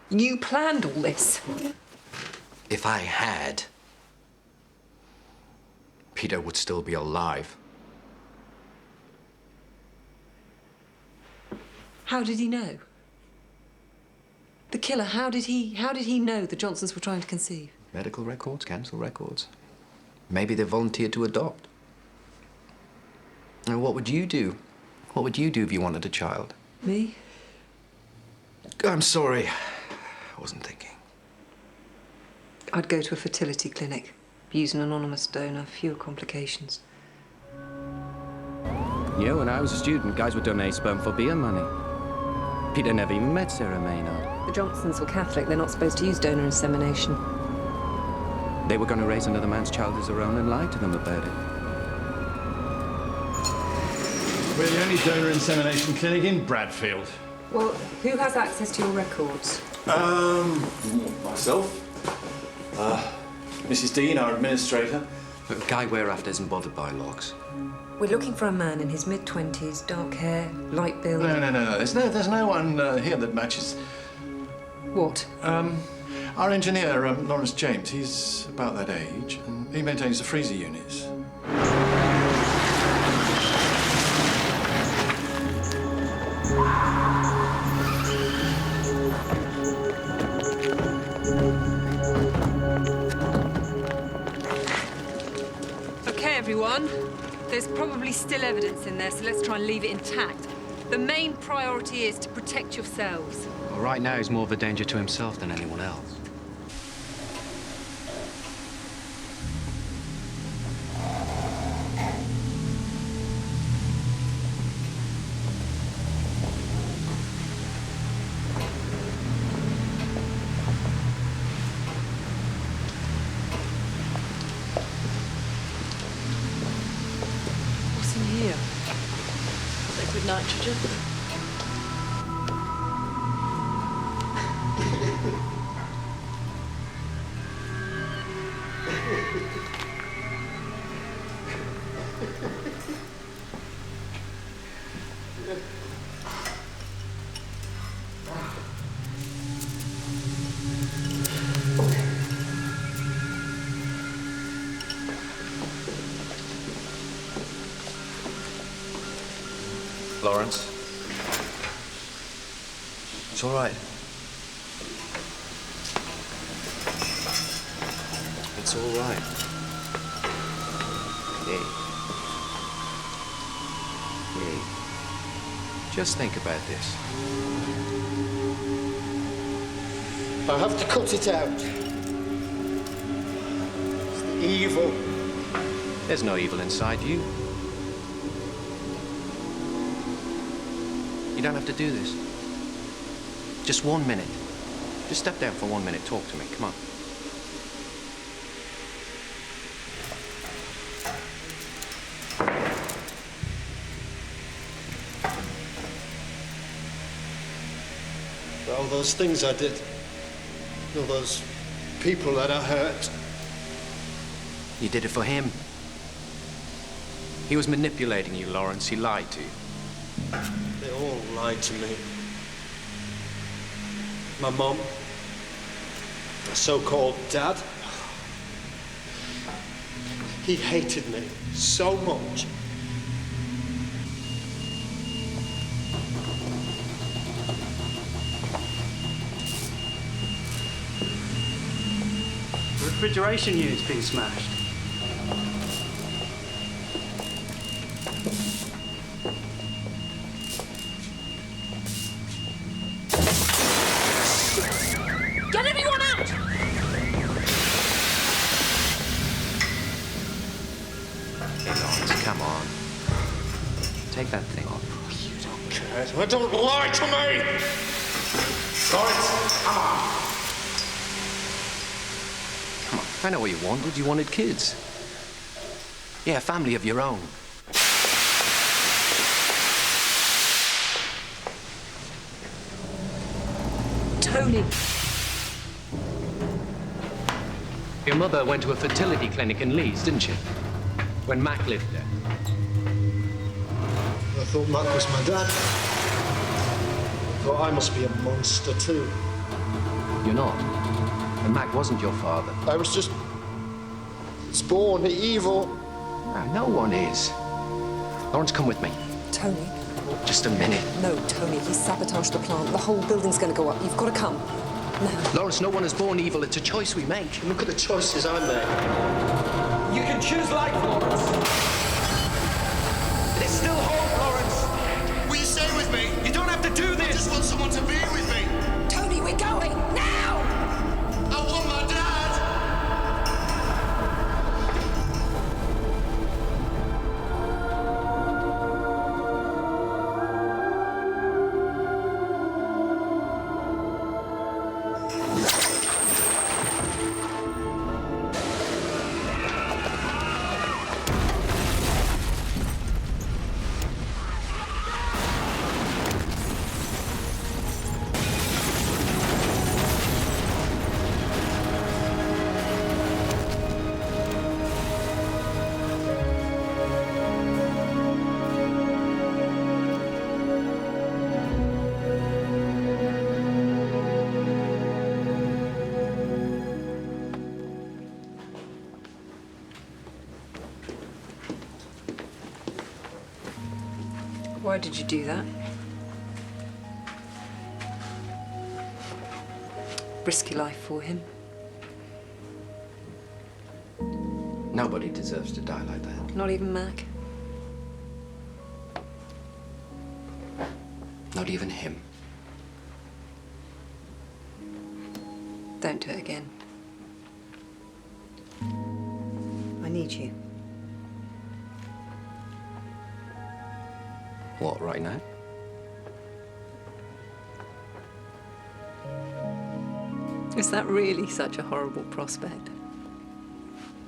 You planned all this? If I had, Peter would still be alive. How did he know? The killer, how did he know the Johnsons were trying to conceive? Medical records, cancer records. Maybe they volunteered to adopt. And what would you do? What would you do if you wanted a child? Me? I'm sorry. I wasn't thinking. I'd go to a fertility clinic. Use an anonymous donor, fewer complications. Yeah, when I was a student, guys would donate sperm for beer money. Peter never even met Sarah Maynard. The Johnsons were Catholic. They're not supposed to use donor insemination. They were going to raise another man's child as their own and lie to them about it. We're the only donor insemination clinic in Bradfield. Well, who has access to your records? Myself. Mrs. Dean, our administrator. But the guy we're after isn't bothered by logs. We're looking for a man in his mid-20s, dark hair, light build. No. There's no one here that matches. What? Our engineer, Lawrence James, he's about that age, and he maintains the freezer units. Okay, everyone. There's probably still evidence in there, so let's try and leave it intact. The main priority is to protect yourselves. Well, right now he's more of a danger to himself than anyone else. What's in here? Liquid nitrogen. Lawrence? It's all right. It's all right. Hey. Just think about this. I have to cut it out. It's the evil. There's no evil inside you. You don't have to do this. Just 1 minute. Just step down for 1 minute. Talk to me. Come on. For all those things I did. All those people that I hurt. You did it for him. He was manipulating you, Lawrence. He lied to you. They all lied to me. My mum, my so-called dad. He hated me so much. The refrigeration unit's been smashed. Well, don't lie to me! Lawrence, come on. Come on, I know what you wanted. You wanted kids. Yeah, a family of your own. Tony! Your mother went to a fertility clinic in Leeds, didn't she? When Mac lived there. I thought Mac was my dad. I thought I must be a monster too. You're not. And Mac wasn't your father. I was just born evil. No one is. Lawrence, come with me. Tony? Just a minute. No, Tony, he sabotaged the plant. The whole building's going to go up. You've got to come. Now. Lawrence, no one is born evil. It's a choice we make. Look at the choices I make. You can choose life, Lawrence. There's still hope, Lawrence. Will you stay with me? You don't have to do this. I just want someone to be with me. Tony, we're going! Now! I want my dad! Why did you do that? Risky life for him. Nobody deserves to die like that. Not even Mac. Not even him. Don't do it again. I need you. What, right now? Is that really such a horrible prospect?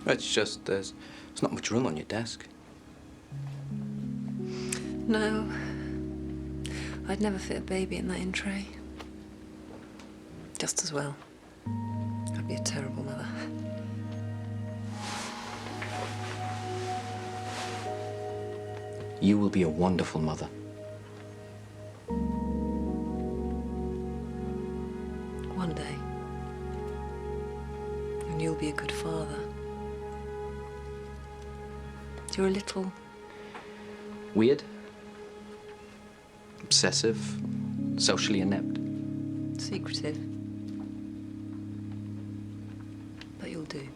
It's just there's not much room on your desk. No. I'd never fit a baby in that in tray. Just as well. I'd be a terrible mother. You will be a wonderful mother. One day. And you'll be a good father. You're a little... Weird. Obsessive. Socially inept. secretive. But you'll do.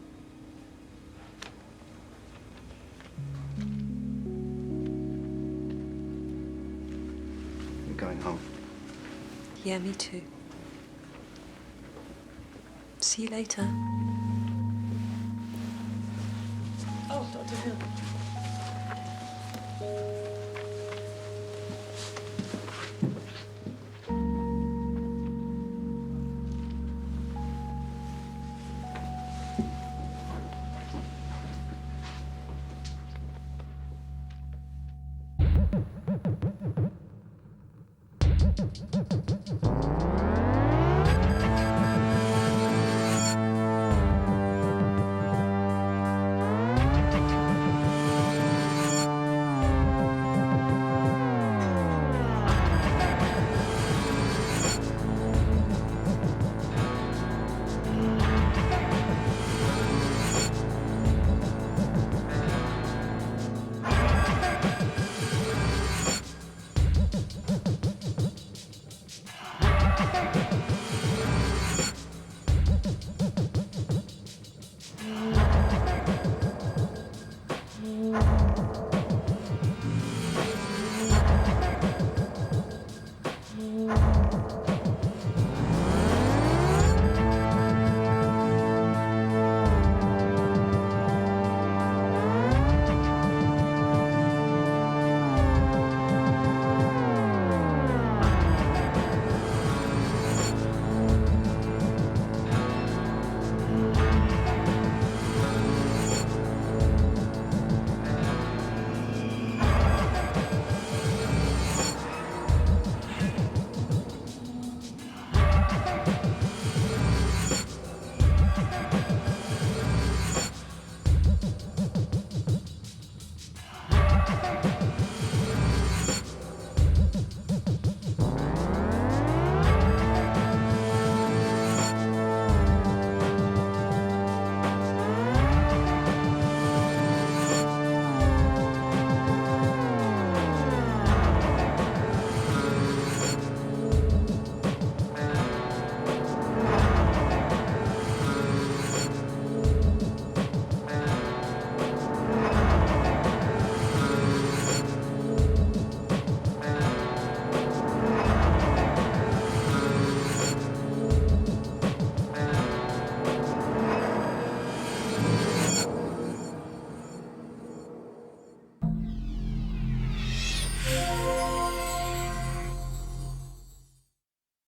You're going home. Yeah, me too. See you later. Oh, Dr. Hill.